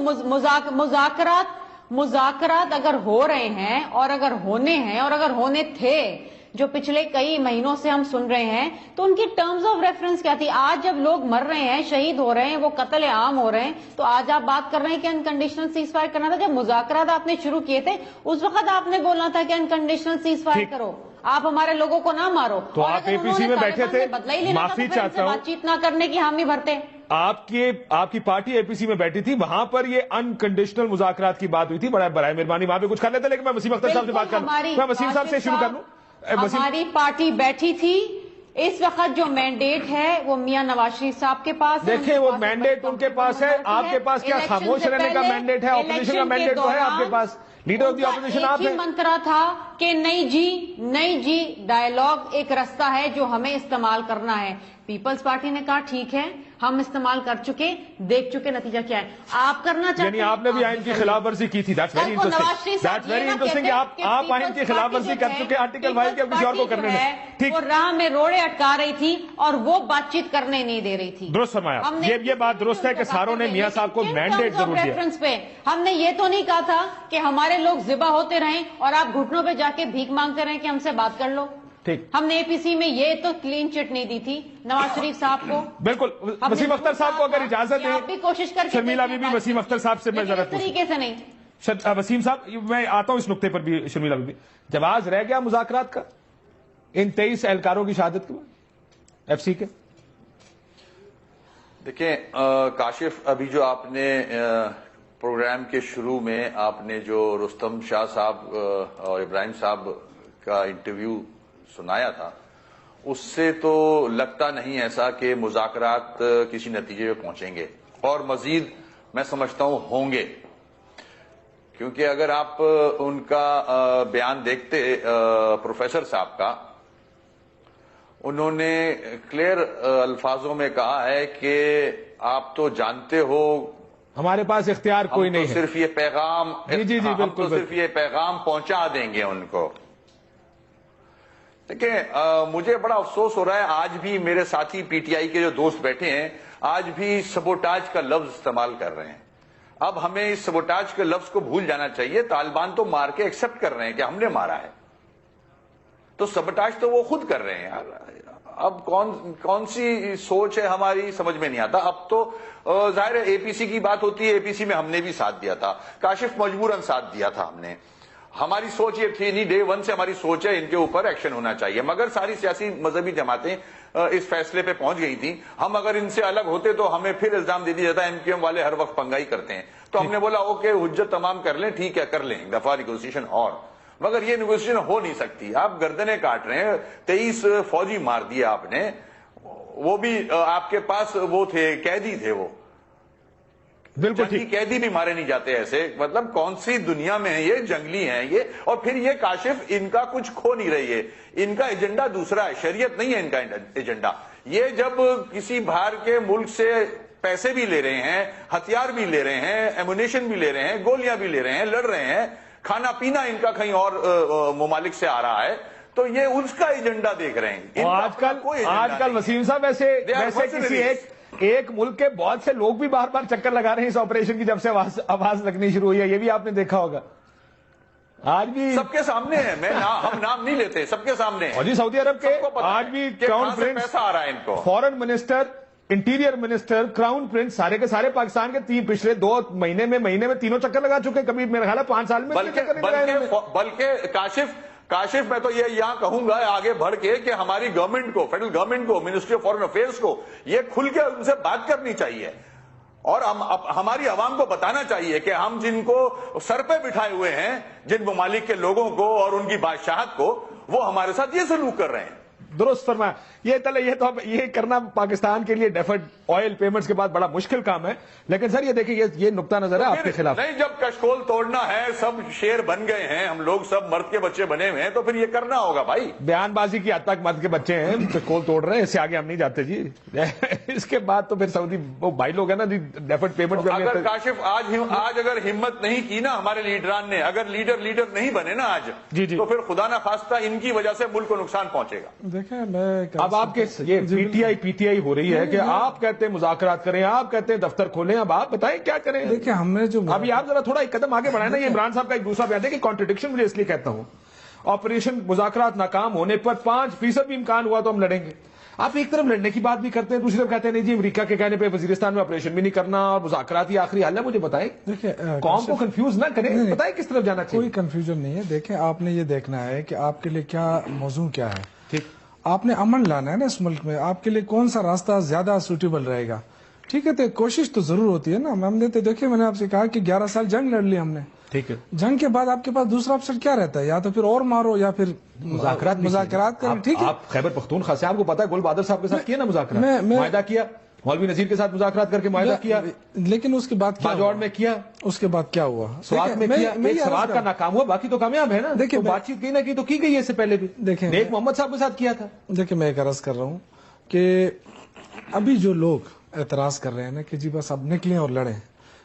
مذاکرات اگر ہو رہے ہیں اور اگر ہونے ہیں اور اگر ہونے تھے, جو پچھلے کئی مہینوں سے ہم سن رہے ہیں, تو ان کی ٹرمز آف ریفرنس کیا تھی؟ آج جب لوگ مر رہے ہیں, شہید ہو رہے ہیں, وہ قتل عام ہو رہے ہیں, تو آج آپ بات کر رہے ہیں کہ انکنڈیشنل سیز فائر کرنا تھا. جب مذاکرات آپ نے شروع کیے تھے اس وقت آپ نے بولنا تھا کہ انکنڈیشنل سیز فائر کرو, آپ ہمارے لوگوں کو نہ مارو. تو آپ اے پی سی میں بیٹھے تھے, معافی چاہتا ہوں, بات چیت نہ کرنے کی حامی بھرتے. آپ کی پارٹی اے پی سی میں بیٹھی تھی, وہاں پر یہ انکنڈیشنل مذاکرات کی بات ہوئی تھی. برائے مہربانی وہاں پہ کچھ کر لیتے, لیکن میں وسیم اختر صاحب سے بات کروں. میں وسیم صاحب سے شروع کر لوں. ہماری پارٹی بیٹھی تھی, اس وقت جو مینڈیٹ ہے وہ میاں نواز شریف صاحب کے پاس ہے. دیکھیں وہ مینڈیٹ ان کے پاس ہے, آپ کے پاس کیا خاموش رہنے کا مینڈیٹ ہے؟ اپوزیشن کا مینڈیٹ تو ہے آپ کے پاس, لیڈر آف دی اپوزیشن آپ ہیں. منترا تھا کہ نہیں جی ڈائیلاگ ایک رستہ ہے جو ہمیں استعمال کرنا ہے. پیپلز پارٹی نے کہا ٹھیک ہے, ہم استعمال کر چکے, دیکھ چکے نتیجہ کیا ہے. آپ کرنا چاہتے ہیں, یعنی آپ نے بھی آئین کی خلاف ورزی کی تھی. That's very interesting. آپ آئین کی خلاف ورزی کر چکے, آرٹیکل 5 کے کسی اور کو کرنے میں. ٹھیک, وہ راہ میں روڑے اٹکا رہی تھی اور وہ بات چیت کرنے نہیں دے رہی تھی. درست فرمایا, یہ بات درست ہے کہ ساروں نے میاں صاحب کو مینڈیٹ ضرور دیا. ہم نے یہ تو نہیں کہا تھا کہ ہمارے لوگ ذبح ہوتے رہیں اور آپ گھٹنوں پہ جا کے بھیک مانگتے رہیں کہ ہم سے بات کر لو. ٹھیک, ہم نے اے پی سی میں یہ تو کلین چٹ نہیں دی تھی نواز شریف صاحب کو. بالکل. وسیم اختر صاحب کو اگر اجازت ہے, آپ بھی کوشش کر کے شرمیلا بی بی, وسیم اختر صاحب سے میں ذرا طریقے سے نہیں. وسیم صاحب میں آتا ہوں اس نقطے پر بھی. شرمیلا بی بی, جواز رہ گیا مذاکرات کا ان 23 اہلکاروں کی شہادت کے بعد ایف سی کے؟ دیکھیں کاشف, ابھی جو آپ نے پروگرام کے شروع میں آپ نے جو رستم شاہ صاحب اور ابراہیم صاحب کا انٹرویو سنایا تھا, اس سے تو لگتا نہیں ایسا کہ مذاکرات کسی نتیجے پہ پہنچیں گے, اور مزید میں سمجھتا ہوں ہوں گے. کیونکہ اگر آپ ان کا بیان دیکھتے پروفیسر صاحب کا, انہوں نے کلیئر الفاظوں میں کہا ہے کہ آپ تو جانتے ہو ہمارے پاس اختیار کوئی نہیں ہے, صرف یہ پیغام, جی بالکل, صرف یہ پیغام پہنچا دیں گے ان کو. دیکھیں مجھے بڑا افسوس ہو رہا ہے, آج بھی میرے ساتھی پی ٹی آئی کے جو دوست بیٹھے ہیں آج بھی سبوٹاج کا لفظ استعمال کر رہے ہیں. اب ہمیں اس سبوٹاج کے لفظ کو بھول جانا چاہیے. طالبان تو مار کے ایکسپٹ کر رہے ہیں کہ ہم نے مارا ہے, تو سبٹاش تو وہ خود کر رہے ہیں یار. اب کون سی سوچ ہے ہماری سمجھ میں نہیں آتا. اب تو ظاہر ہے اے پی سی کی بات ہوتی ہے, اے پی سی میں ہم نے بھی ساتھ دیا تھا, کاشف مجبوراً ساتھ دیا تھا ہم نے. ہماری سوچ یہ تھی نہیں, ڈے ون سے ہماری سوچ ہے ان کے اوپر ایکشن ہونا چاہیے, مگر ساری سیاسی مذہبی جماعتیں اس فیصلے پہ پہنچ گئی تھیں. ہم اگر ان سے الگ ہوتے تو ہمیں پھر الزام دے دیا جاتا ہے ایم کیو ایم والے ہر وقت پنگائی کرتے ہیں. تو ہم نے بولا اوکے حجت تمام کر لیں, ٹھیک ہے کر لیں ایک دفعہ نیگوسیشن, اور مگر یہ نیگوسیشن ہو نہیں سکتی. آپ گردنیں کاٹ رہے ہیں, 23 فوجی مار دیا آپ نے, وہ بھی آپ کے پاس وہ تھے, قیدی تھے, وہ بالکل جنگی قیدی بھی مارے نہیں جاتے ایسے. مطلب کون سی دنیا میں ہے یہ, جنگلی ہیں یہ. اور پھر یہ کاشف ان کا کچھ کھو نہیں رہی ہے, ان کا ایجنڈا دوسرا ہے, شریعت نہیں ہے ان کا ایجنڈا. یہ جب کسی باہر کے ملک سے پیسے بھی لے رہے ہیں, ہتھیار بھی لے رہے ہیں, ایمونیشن بھی لے رہے ہیں, گولیاں بھی لے رہے ہیں, لڑ رہے ہیں, کھانا پینا ان کا کہیں اور ممالک سے آ رہا ہے, تو یہ اس کا ایجنڈا دیکھ رہے ہیں. آج کل وسیم صاحب ویسے کسی ایک ملک کے بہت سے لوگ بھی بار بار چکر لگا رہے ہیں اس آپریشن کی, جب سے آواز لگنی شروع ہوئی ہے. یہ بھی آپ نے دیکھا ہوگا, آج بھی سب کے سامنے ہے. ہم نام نہیں لیتے, سب کے سامنے ہے. اور جی سعودی عرب کے آج بھی کراؤن پرنس, پیسہ آ رہا ہے ان کو, foreign minister, interior minister, crown prince, سارے کے سارے پاکستان کے پچھلے 2 مہینے میں تینوں چکر لگا چکے ہیں. کبھی میرا خیال ہے 5 سال میں. بلکہ کاشف میں تو یہ یہاں کہوں گا آگے بڑھ کے کہ ہماری گورنمنٹ کو, فیڈرل گورنمنٹ کو, منسٹری آف فارن افیئرس کو یہ کھل کے ان سے بات کرنی چاہیے, اور ہماری عوام کو بتانا چاہیے کہ ہم جن کو سر پہ بٹھائے ہوئے ہیں, جن ممالک کے لوگوں کو اور ان کی بادشاہت کو, وہ ہمارے ساتھ یہ سلوک کر رہے ہیں. درست فرمایا. یہ کرنا پاکستان کے لیے ڈیفرڈ آئل پیمنٹس کے بعد بڑا مشکل کام ہے. لیکن سر یہ دیکھیں یہ نقطہ نظر ہے آپ کے خلاف. نہیں, جب کشکول توڑنا ہے, سب شیر بن گئے ہیں, ہم لوگ سب مرد کے بچے بنے ہوئے ہیں, تو پھر یہ کرنا ہوگا بھائی. بیان بازی کی حد تک مرد کے بچے ہیں, کشکول توڑ رہے ہیں, اس سے آگے ہم نہیں جاتے جی. اس کے بعد تو پھر سعودی وہ بھائی لوگ ہیں نا ڈیفرڈ پیمنٹ. اگر کاشف آج اگر ہمت نہیں کی نا ہمارے لیڈران نے, اگر لیڈر نہیں بنے نا آج, تو پھر خدا نہ خواستہ ان کی وجہ سے ملک کو نقصان پہنچے گا. دیکھیں اب آپ کے یہ پی ٹی آئی ہو رہی ہے کہ آپ کہتے ہیں مذاکرات کریں, آپ کہتے ہیں دفتر کھولیں, اب آپ بتائیں کیا کریں. دیکھیں ہم نے جو ابھی آپ ذرا تھوڑا ایک قدم آگے بڑھائیں نا. یہ عمران صاحب کا ایک دوسرا بیان ہے کہ کانٹرڈکشن مجھے اس لیے کہتا ہوں, آپریشن مذاکرات ناکام ہونے پر 5% بھی امکان ہوا تو ہم لڑیں گے. آپ ایک طرف لڑنے کی بات بھی کرتے ہیں, دوسری طرف کہتے ہیں نہیں جی امریکہ کے کہنے پہ وزیرستان میں آپریشن بھی نہیں کرنا اور مذاکرات ہی آخری حل ہے. مجھے بتائیں, قوم کو کنفیوز نہ کریں, بتائیں کس طرف جانا چاہیے. کوئی کنفیوژن نہیں ہے. دیکھیں آپ نے یہ دیکھنا ہے کہ آپ کے لیے کیا موضوع کیا ہے. ٹھیک, آپ نے امن لانا ہے نا اس ملک میں, آپ کے لیے کون سا راستہ زیادہ سوٹیبل رہے گا. ٹھیک ہے, تو کوشش تو ضرور ہوتی ہے نا. ہم نے تو دیکھیں, میں نے آپ سے کہا کہ 11 سال جنگ لڑ لی ہم نے. ٹھیک ہے, جنگ کے بعد آپ کے پاس دوسرا آپشن کیا رہتا ہے, یا تو پھر اور مارو یا پھر مذاکرات کریں. ٹھیک ہے, آپ خیبر پختونخوا سے, آپ کو پتا ہے گل بہادر صاحب کے ساتھ کیا نا مذاکرات, معاہدہ کیا, مولوی نذیر کے ساتھ مذاکرات کر کے معاہدہ کیا, لیکن اس کے بعد باجوڑ میں کیا, اس کے بعد کیا ہوا, سوات میں کیا, ایک سوات کا ناکام ہوا, باقی تو کامیاب ہے نا. دیکھیں بات چیت کی نہ کی تو کی گئی ہے, اس سے پہلے بھی دیکھیں نیک محمد صاحب کے ساتھ کیا تھا. دیکھیں میں ایک عرض کر رہا ہوں کہ ابھی جو لوگ اعتراض کر رہے ہیں نا کہ جی بس اب نکلیں اور لڑیں,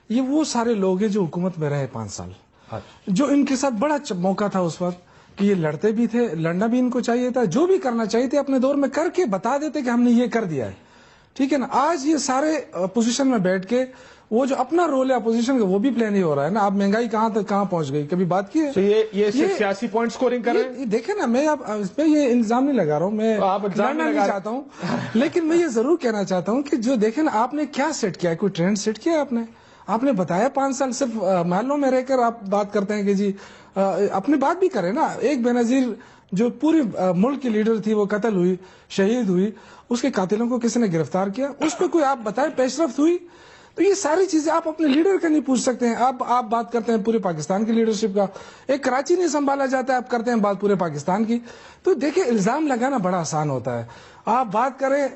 یہ وہ سارے لوگ ہیں جو حکومت میں رہے 5 سال, جو ان کے ساتھ بڑا موقع تھا اس وقت کہ یہ لڑتے بھی تھے, لڑنا بھی ان کو چاہیے تھا, جو بھی کرنا چاہیے تھے اپنے دور میں کر کے بتا دیتے کہ ہم نے یہ کر دیا ہے. ٹھیک ہے نا, آج یہ سارے اپوزیشن میں بیٹھ کے وہ جو اپنا رول ہے اپوزیشن کا وہ بھی پلے نہیں ہو رہا ہے نا. اب مہنگائی کہاں تک کہاں پہنچ گئی, کبھی بات کی ہے؟ یہ سیاسی پوائنٹ سکورنگ کر رہے ہیں. دیکھیں نا, میں اب اس پہ یہ الزام نہیں لگا رہا ہوں, میں لڑنا نہیں چاہتا ہوں, لیکن میں یہ ضرور کہنا چاہتا ہوں کہ جو دیکھیں نا, آپ نے کیا سیٹ کیا ہے, کوئی ٹرینڈ سیٹ کیا ہے آپ نے بتایا 5 سال صرف محلوں میں رہ کر آپ بات کرتے ہیں کہ جی اپنی بات بھی کریں نا. ایک بے نظیر جو پوری ملک کی لیڈر تھی وہ قتل ہوئی, شہید ہوئی, اس کے قاتلوں کو کسی نے گرفتار کیا, اس پہ کوئی آپ بتائیں پیش رفت ہوئی؟ تو یہ ساری چیزیں آپ اپنے لیڈر کا نہیں پوچھ سکتے ہیں. آپ بات کرتے ہیں پورے پاکستان کی لیڈرشپ کا, ایک کراچی نہیں سنبھالا جاتا ہے, آپ کرتے ہیں بات پورے پاکستان کی. تو دیکھیں الزام لگانا بڑا آسان ہوتا ہے. آپ بات کریں,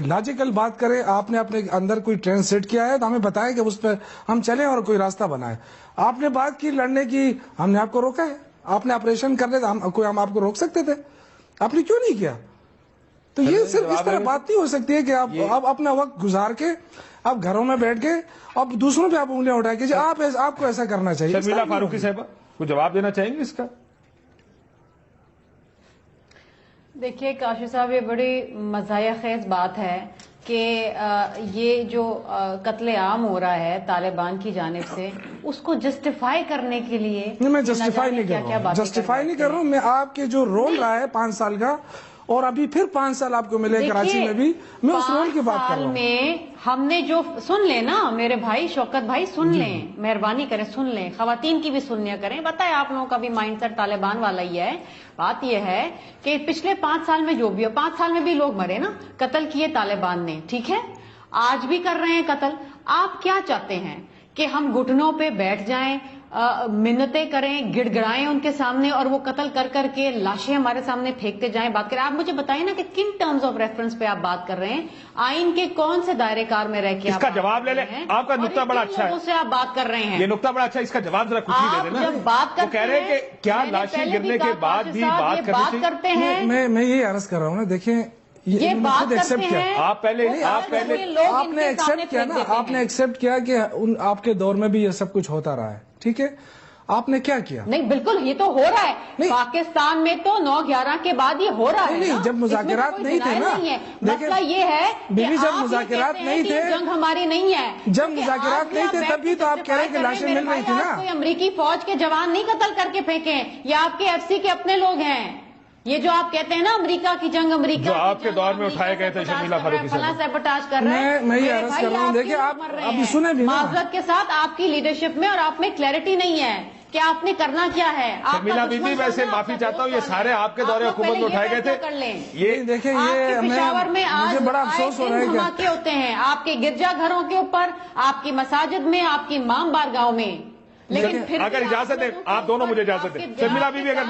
لاجیکل بات کریں, آپ نے اپنے اندر کوئی ٹرینڈ سیٹ کیا ہے تو ہمیں بتائیں کہ اس پہ ہم چلیں اور کوئی راستہ بنائیں. آپ نے بات کی لڑنے کی, ہم نے آپ کو روکا ہے. آپ نے آپریشن کرنے تھا, ہم آپ کو روک سکتے تھے, آپ نے کیوں نہیں کیا؟ تو یہ صرف اس طرح بات نہیں ہو سکتی ہے کہ آپ اپنا وقت گزار کے آپ گھروں میں بیٹھ کے اب دوسروں پہ آپ انگلیاں اٹھائیں کہ آپ کو ایسا کرنا چاہیے. شرمیلا فاروقی صاحبہ کو جواب دینا چاہیں گے اس کا؟ دیکھیے کاشف صاحب, یہ بڑی مزاحیہ خیز بات ہے کہ یہ جو قتل عام ہو رہا ہے طالبان کی جانب سے اس کو جسٹیفائی کرنے کے لیے؟ نہیں، میں جسٹیفائی نہیں کر رہا ہوں، جسٹیفائی نہیں کر رہا ہوں میں. آپ کے جو رول رہا ہے 5 سال کا، اور ابھی پھر 5 سال آپ کو ملے کراچی میں بھی، میں اس رول کی بات کر رہا ہوں. میں ہم نے جو سن لیں نا میرے بھائی شوکت بھائی، سن لیں، مہربانی کریں سن لیں، خواتین کی بھی سنیا کریں. بتائیں آپ لوگوں کا بھی مائنڈ سیٹ طالبان والا ہی ہے. بات یہ ہے کہ پچھلے 5 سال میں جو بھی ہو، 5 سال میں بھی لوگ مرے نا، قتل کیے طالبان نے، ٹھیک ہے، آج بھی کر رہے ہیں قتل. آپ کیا چاہتے ہیں کہ ہم گھٹنوں پہ بیٹھ جائیں، منتیں کریں، گڑ گڑائیں ان کے سامنے، اور وہ قتل کر کر کے لاشیں ہمارے سامنے پھینکتے جائیں، بات کریں؟ آپ مجھے بتائیں نا کہ کن ٹرمز آف ریفرنس پہ آپ بات کر رہے ہیں، آئین کے کون سے دائرے کار میں رہ کے اس کا جواب لے لیں. آپ کا نقطہ بڑا اچھا ہے، اس سے آپ بات کر رہے ہیں، یہ نقطہ بڑا اچھا ہے، اس کا جواب ذرا کچھ ہی دے دینا. جب بات وہ کہہ رہے ہیں کہ کیا لاشیں گرنے کے بعد بھی بات کرتے ہیں؟ میں یہ عرض کر رہا ہوں نا، دیکھیں یہ بات کرتے ہیں. آپ پہلے آپ نے ایکسپٹ کیا نا، آپ نے ایکسپٹ کیا کہ آپ کے دور میں بھی یہ سب کچھ ہوتا رہا ہے، ٹھیک ہے. آپ نے کیا کیا؟ نہیں بالکل، یہ تو ہو رہا ہے پاکستان میں، تو 9/11 کے بعد یہ ہو رہا ہے. نہیں، جب مذاکرات نہیں تھے نا، مسئلہ یہ ہے کہ جب مذاکرات نہیں تھے، جنگ ہماری نہیں ہے، جب مذاکرات نہیں تھے تب بھی تو آپ کہہ رہے ہیں کہ لاشیں مل رہی تھی نا. کوئی امریکی فوج کے جوان نہیں قتل کر کے پھینکے، یہ آپ کے ایف سی کے اپنے لوگ ہیں. یہ جو آپ کہتے ہیں نا امریکہ کی جنگ، امریکہ جو آپ کے دور میں اٹھائے گئے تھے شرمیلا فاروقی فلاں سیبوٹاج کر رہے ہیں. میں یہ عرض کر رہا ہوں، دیکھیں آپ ابھی سنیں بھی نا، معذرت کے ساتھ آپ کی لیڈرشپ میں اور آپ میں کلیئرٹی نہیں ہے کہ آپ نے کرنا کیا ہے. شرمیلا بی بی، ویسے معافی چاہتا ہوں، یہ سارے آپ کے دور حکومت میں اٹھائے گئے تھے. یہ دیکھیں، یہ پشاور میں مجھے بڑا افسوس ہو رہا ہے کہ دھماکے ہوتے ہیں آپ کے گرجا گھروں کے اوپر، آپ کی مساجد میں، آپ کی امام بارگاہوں میں. لیکن اگر اجازت دیں آپ دونوں، مجھے اجازت دیں شرمیلا بی بی، اگر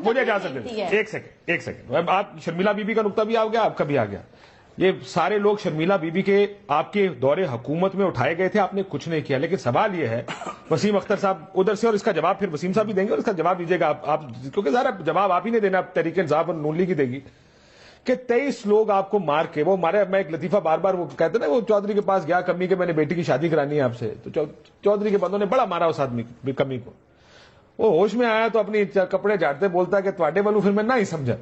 مجھے اجازت دیں ایک سیکنڈ. آپ شرمیلا بی بی کا نقطہ بھی آ گیا، آپ کا بھی آ گیا. یہ سارے لوگ شرمیلا بی بی کے آپ کے دور حکومت میں اٹھائے گئے تھے، آپ نے کچھ نہیں کیا. لیکن سوال یہ ہے، وسیم اختر صاحب ادھر سے، اور اس کا جواب پھر وسیم صاحب بھی دیں گے، اور اس کا جواب دیجیے گا آپ، کیونکہ ذرا جواب آپ ہی نہیں دینا، تحریک انصاف اور نون لیگ کی دے گی. کہ 23 لوگ آپ کو مار کے، وہ مارے. میں ایک لطیفہ بار بار وہ کہتے نا، وہ چودھری کے پاس گیا کمی کے، میں نے بیٹی کی شادی کرانی ہے آپ سے، تو چودھری کے بندوں نے بڑا مارا اس آدمی کمی کو. وہ ہوش میں آیا تو اپنی کپڑے جھاڑتے بولتا ہے کہ تواڈے والوں پھر میں نہ ہی سمجھا.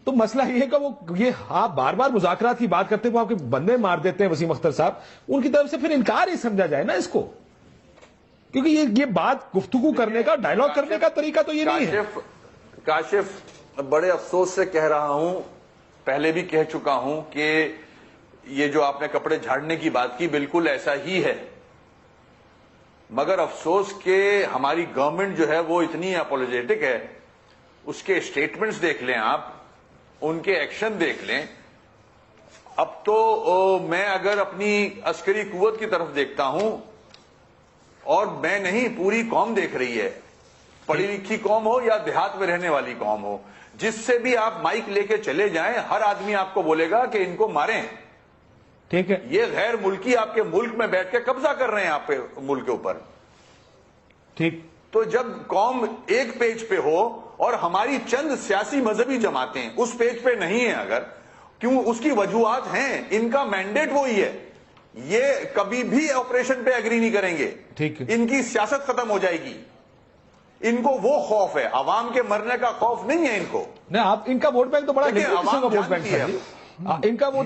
تو مسئلہ یہ ہے کہ وہ یہ آپ بار بار مذاکرات کی بات کرتے، وہ آپ کے بندے مار دیتے ہیں وسیم اختر صاحب، ان کی طرف سے پھر انکار ہی سمجھا جائے نا اس کو، کیونکہ یہ بات گفتگو کرنے کا، ڈائیلاگ کرنے کا طریقہ تو یہ نہیں ہے. کاشف، بڑے افسوس سے کہہ رہا ہوں، پہلے بھی کہہ چکا ہوں کہ یہ جو آپ نے کپڑے جھاڑنے کی بات کی بالکل ایسا ہی ہے، مگر افسوس کہ ہماری گورنمنٹ جو ہے وہ اتنی اپولوجیٹک ہے. اس کے اسٹیٹمنٹس دیکھ لیں آپ، ان کے ایکشن دیکھ لیں. اب تو میں اگر اپنی عسکری قوت کی طرف دیکھتا ہوں، اور میں نہیں، پوری قوم دیکھ رہی ہے، پڑھی لکھی قوم ہو یا دیہات میں رہنے والی قوم ہو، جس سے بھی آپ مائک لے کے چلے جائیں، ہر آدمی آپ کو بولے گا کہ ان کو ماریں. ٹھیک ہے، یہ غیر ملکی آپ کے ملک میں بیٹھ کے قبضہ کر رہے ہیں آپ کے ملک کے اوپر. ٹھیک. تو جب قوم ایک پیج پہ ہو اور ہماری چند سیاسی مذہبی جماعتیں اس پیج پہ نہیں ہیں، اگر کیوں، اس کی وجوہات ہیں، ان کا مینڈیٹ وہی ہے، یہ کبھی بھی آپریشن پہ ایگری نہیں کریں گے. ٹھیک ہے، ان کی سیاست ختم ہو جائے گی. ان کو وہ خوف ہے، عوام کے مرنے کا خوف نہیں ہے ان کو. نہیں، آپ ان کا ووٹ بینک تو بڑا عوام ووٹ بینک ہے، ان کا وہ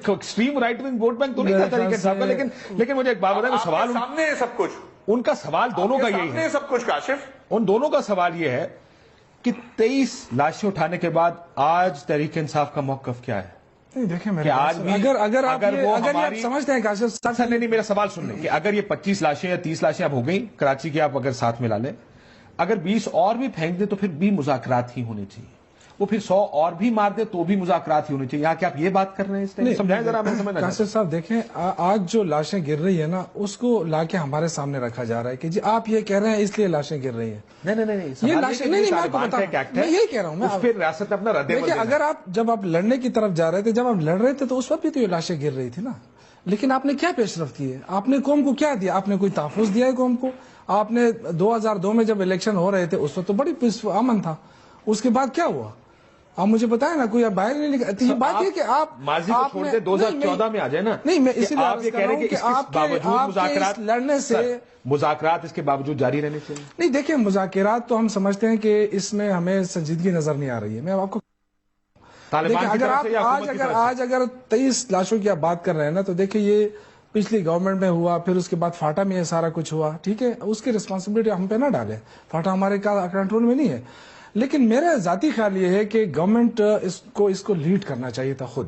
extreme right wing vote bank تو نہیں تھا طریقے صاحب کا. لیکن مجھے ایک بات بتائیں، سوال سامنے ہے سب کچھ، ان کا سوال دونوں کا یہی ہے، سب کچھ کاشف، ان دونوں کا سوال یہ ہے کہ 23 لاشیں اٹھانے کے بعد آج تحریک انصاف کا موقف کیا ہے؟ دیکھیں کہ آج بھی اگر آپ سمجھتے ہیں کاشف صاحب، نہیں، میرا سوال سن لیں کہ اگر یہ 25 لاشیں یا 30 لاشیں اب ہو گئی کراچی کی، آپ اگر ساتھ ملا لیں، اگر 20 اور بھی پھینک دیں تو پھر بھی مذاکرات ہی ہونے چاہیے. وہ پھر 100 اور بھی مار دے تو بھی مذاکرات ہی ہونے چاہیے. یہاں کہ آپ یہ بات کر رہے ہیں، سمجھائیں ذرا، میں سمجھنا. کاشف صاحب دیکھیں، آج جو لاشیں گر رہی ہیں نا، اس کو لا کے ہمارے سامنے رکھا جا رہا ہے کہ جی آپ یہ کہہ رہے ہیں اس لیے لاشیں گر رہی ہیں. نہیں، یہ لاشیں نہیں، میں یہی کہہ رہا ہوں، اس پھر ریاست اپنا رد عمل. دیکھیں، اگر آپ جب آپ لڑنے کی طرف جا رہے تھے، جب آپ لڑ رہے تھے تو اس وقت بھی تو یہ لاشیں گر رہی تھی نا. لیکن آپ نے کیا پیش رفت کی ہے؟ آپ نے قوم کو کیا دیا؟ آپ نے کوئی تحفظ دیا ہے قوم کو؟ آپ نے 2002 میں جب الیکشن ہو رہے تھے اس وقت تو بڑی امن تھا. اس کے بعد کیا ہوا؟ آپ مجھے بتائیں نا، کوئی باہر نہیں نکلا. یہ بات ہے کہ آپ ماضی کو چھوڑ دیں، 2014 میں آ جائیں نا. نہیں، میں اسی لیے آپ یہ کہہ رہے ہیں کہ اس باوجود مذاکرات لڑنے سے، مذاکرات اس کے باوجود جاری رہنے چاہیے. نہیں، دیکھیں، مذاکرات تو ہم سمجھتے ہیں کہ اس میں ہمیں سنجیدگی نظر نہیں آ رہی ہے. میں آپ کو آج اگر 23 لاشوں کی آپ بات کر رہے ہیں نا، تو دیکھیں یہ پچھلی گورنمنٹ میں ہوا، پھر اس کے بعد فاٹا میں یہ سارا کچھ ہوا، ٹھیک ہے، اس کی ریسپانسبلٹی ہم پہ نہ ڈالیں، فاٹا ہمارے کنٹرول میں نہیں ہے. لیکن میرا ذاتی خیال یہ ہے کہ گورنمنٹ اس کو لیڈ کرنا چاہیے تھا خود،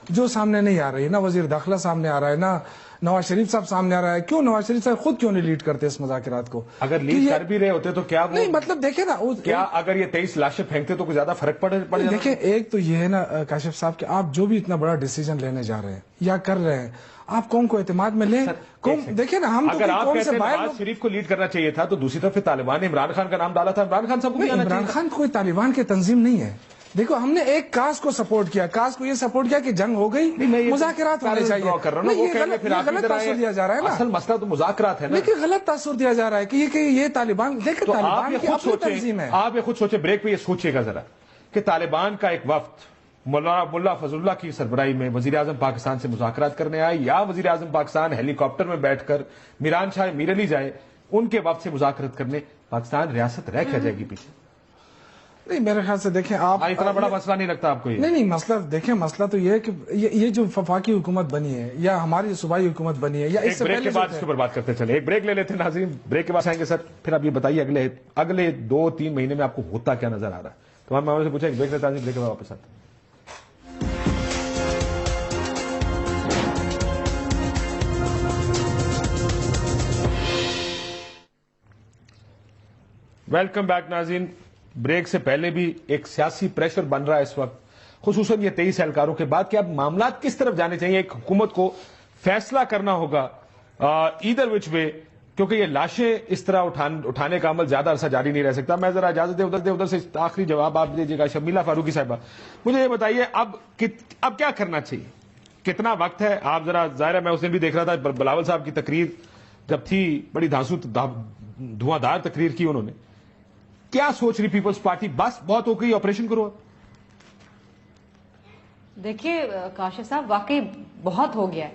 جو سامنے نہیں آ رہی، نہ وزیر داخلہ سامنے آ رہا ہے، نہ نواز شریف صاحب سامنے آ رہا ہے. کیوں نواز شریف صاحب خود کیوں نہیں لیڈ کرتے اس مذاکرات کو؟ اگر لیڈ کر بھی رہے ہوتے تو کیا نہیں، مطلب دیکھیں نا، کیا اگر یہ 23 لاشیں پھینکتے تو کچھ زیادہ فرق پڑ جاتا؟ دیکھیں، ایک تو یہ ہے نا کاشف صاحب کہ آپ جو بھی اتنا بڑا ڈیسیجن لینے جا رہے ہیں یا کر رہے ہیں، آپ قوم کو اعتماد میں لیں. دیکھیں نا، ہم اگر آپ کہتے ہیں نواز شریف کو لیڈ کرنا چاہیے تھا، تو دوسری طرف طالبان نے عمران خان کا نام ڈالا تھا. عمران خان صاحب کو عمران خان کوئی طالبان کی تنظیم نہیں ہے. دیکھو، ہم نے ایک کاز کو سپورٹ کیا، کاز کو یہ سپورٹ کیا کہ جنگ ہو گئی، مذاکرات ہونے چاہیے. غلط تاثر دیا جا رہا ہے نا، اصل مسئلہ تو مذاکرات ہے نا. لیکن غلط تاثر دیا جا رہا ہے کہ یہ طالبان، دیکھیں طالبان کی اپنی تنظیم ہے. آپ یہ خود سوچیں، بریک پہ یہ سوچئے گا ذرا کہ طالبان کا ایک وفد ملا فضل اللہ کی سربراہی میں وزیر اعظم پاکستان سے مذاکرات کرنے آئے، یا وزیر اعظم پاکستان ہیلی کاپٹر میں بیٹھ کر میران شاہ میر علی جائے ان کے وفد سے مذاکرات کرنے، پاکستان ریاست رہ کیا جائے گی پیچھے؟ نہیں، میرے خیال سے دیکھیں آپ، اتنا بڑا مسئلہ نہیں لگتا آپ کو یہ؟ نہیں، مسئلہ دیکھیں، مسئلہ تو یہ ہے کہ یہ جو وفاقی حکومت بنی ہے یا ہماری صوبائی حکومت بنی ہے، یا اس سے بریک کے بعد اس کے اوپر بات کرتے چلے. ایک بریک لے لیتے ہیں ناظرین، بریک کے بعد آئیں گے. سر پھر آپ یہ بتائیے اگلے 2-3 مہینے میں آپ کو ہوتا کیا نظر آ رہا ہے؟ تمام معاملے سے پوچھا. ایک بریک لیتے ہیں، بریک کے بعد واپس آتے ہیں. ویلکم بیک ناظرین. بریک سے پہلے بھی ایک سیاسی پریشر بن رہا ہے اس وقت، خصوصاً یہ 23 اہلکاروں کے بعد، کہ اب معاملات کس طرف جانے چاہیے. ایک حکومت کو فیصلہ کرنا ہوگا ایدر وچ وے، کیونکہ یہ لاشیں اس طرح اٹھانے کا عمل زیادہ عرصہ جاری نہیں رہ سکتا. میں ذرا اجازت دیں ادھر سے آخری جواب آپ دیجیے گا. شمیلہ فاروقی صاحبہ، مجھے یہ بتائیے اب کیا کرنا چاہیے، کتنا وقت ہے؟ آپ ذرا، ظاہر ہے میں اس دن بھی دیکھ رہا تھا بلاول صاحب کی تقریر جب تھی، بڑی دھواں دار تقریر کی انہوں نے. کیا سوچ رہی پیپلز پارٹی؟ بس بہت ہو گئی، آپریشن کرو. دیکھیے کاشف صاحب، واقعی بہت ہو گیا ہے.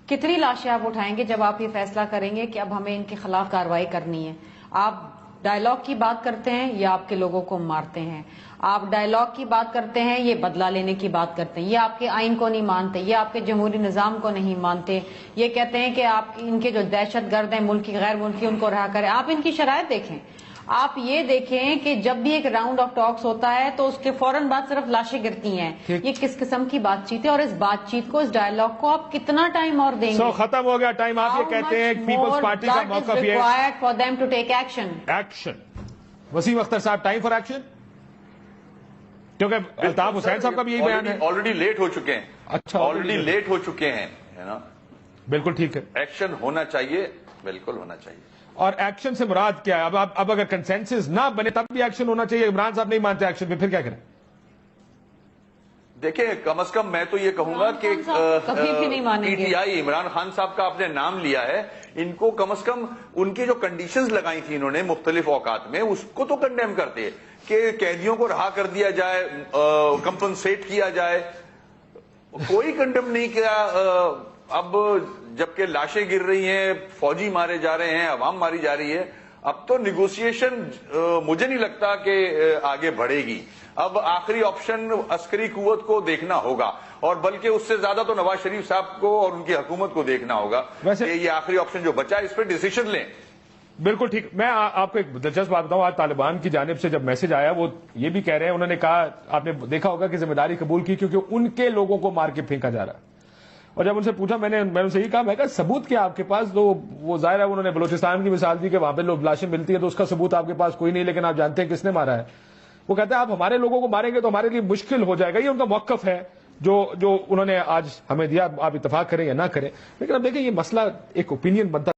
کتنی لاشیں آپ اٹھائیں گے جب آپ یہ فیصلہ کریں گے کہ اب ہمیں ان کے خلاف کارروائی کرنی ہے؟ آپ ڈائیلاگ کی بات کرتے ہیں یا آپ کے لوگوں کو مارتے ہیں؟ آپ ڈائیلاگ کی بات کرتے ہیں، یہ بدلہ لینے کی بات کرتے ہیں، یہ آپ کے آئین کو نہیں مانتے، یہ آپ کے جمہوری نظام کو نہیں مانتے، یہ کہتے ہیں کہ آپ ان کے جو دہشت گرد ہیں ملکی غیر ملکی ان کو رہا کریں. آپ ان کی شرائط دیکھیں. آپ یہ دیکھیں کہ جب بھی ایک راؤنڈ آف ٹاکس ہوتا ہے تو اس کے فوراً بعد صرف لاشیں گرتی ہیں. یہ کس قسم کی بات چیت ہے؟ اور اس بات چیت کو، اس ڈائیلاگ کو آپ کتنا ٹائم اور دیں گے؟ ختم ہو گیا ٹائم. آپ یہ کہتے ہیں پیپلز پارٹی کا موقف یہ ہے for them to take action. Waseem Akhtar sahab, time for action, کیونکہ الطاف حسین صاحب کا بھی یہی بیان ہے. آلریڈی لیٹ ہو چکے ہیں. اچھا، آلریڈی لیٹ ہو چکے ہیں، ہے نا. بالکل ٹھیک ہے، ایکشن ہونا چاہیے، بالکل ہونا چاہیے. اور ایکشن سے مراد کیا ہے؟ اب اگر کنسنسس نہ بنے تب بھی ایکشن ہونا چاہیے. عمران صاحب نہیں مانتے ایکشن پہ، پھر کیا کریں؟ دیکھیں، کم از کم میں تو یہ کہوں گا کہ P T I, Imran Khan صاحب کا آپ نے نام لیا ہے، ان کو کم از کم ان کی جو کنڈیشنز لگائی تھی انہوں نے مختلف اوقات میں، اس کو تو کنڈیم کرتے کہ قیدیوں کو رہا کر دیا جائے، کمپنسیٹ کیا جائے. کوئی کنڈیم نہیں کیا. اب جبکہ لاشیں گر رہی ہیں، فوجی مارے جا رہے ہیں، عوام ماری جا رہی ہے، اب تو نیگوسیشن مجھے نہیں لگتا کہ آگے بڑھے گی. اب آخری آپشن عسکری قوت کو دیکھنا ہوگا، اور بلکہ اس سے زیادہ تو نواز شریف صاحب کو اور ان کی حکومت کو دیکھنا ہوگا کہ یہ آخری آپشن جو بچا ہے اس پہ ڈیسیشن لیں. بالکل ٹھیک. میں آپ کو ایک دلچسپ بات بتاؤں. آج طالبان کی جانب سے جب میسج آیا، وہ یہ بھی کہہ رہے ہیں، انہوں نے کہا، آپ نے دیکھا ہوگا کہ ذمہ داری قبول کی کیونکہ ان کے لوگوں کو مار کے پھینکا جا رہا ہے. اور جب ان سے پوچھا، میں نے ان سے یہ کہا، میں کہا ثبوت کیا آپ کے پاس؟ تو وہ ظاہر ہے انہوں نے بلوچستان کی مثال دی کہ وہاں پہ لوگ لاشیں ملتی ہیں، تو اس کا ثبوت آپ کے پاس کوئی نہیں، لیکن آپ جانتے ہیں کس نے مارا ہے. وہ کہتا ہے آپ ہمارے لوگوں کو ماریں گے تو ہمارے لیے مشکل ہو جائے گا. یہ ان کا موقف ہے جو انہوں نے آج ہمیں دیا. آپ اتفاق کریں یا نہ کریں، لیکن اب دیکھیں یہ مسئلہ ایک اوپینین بنتا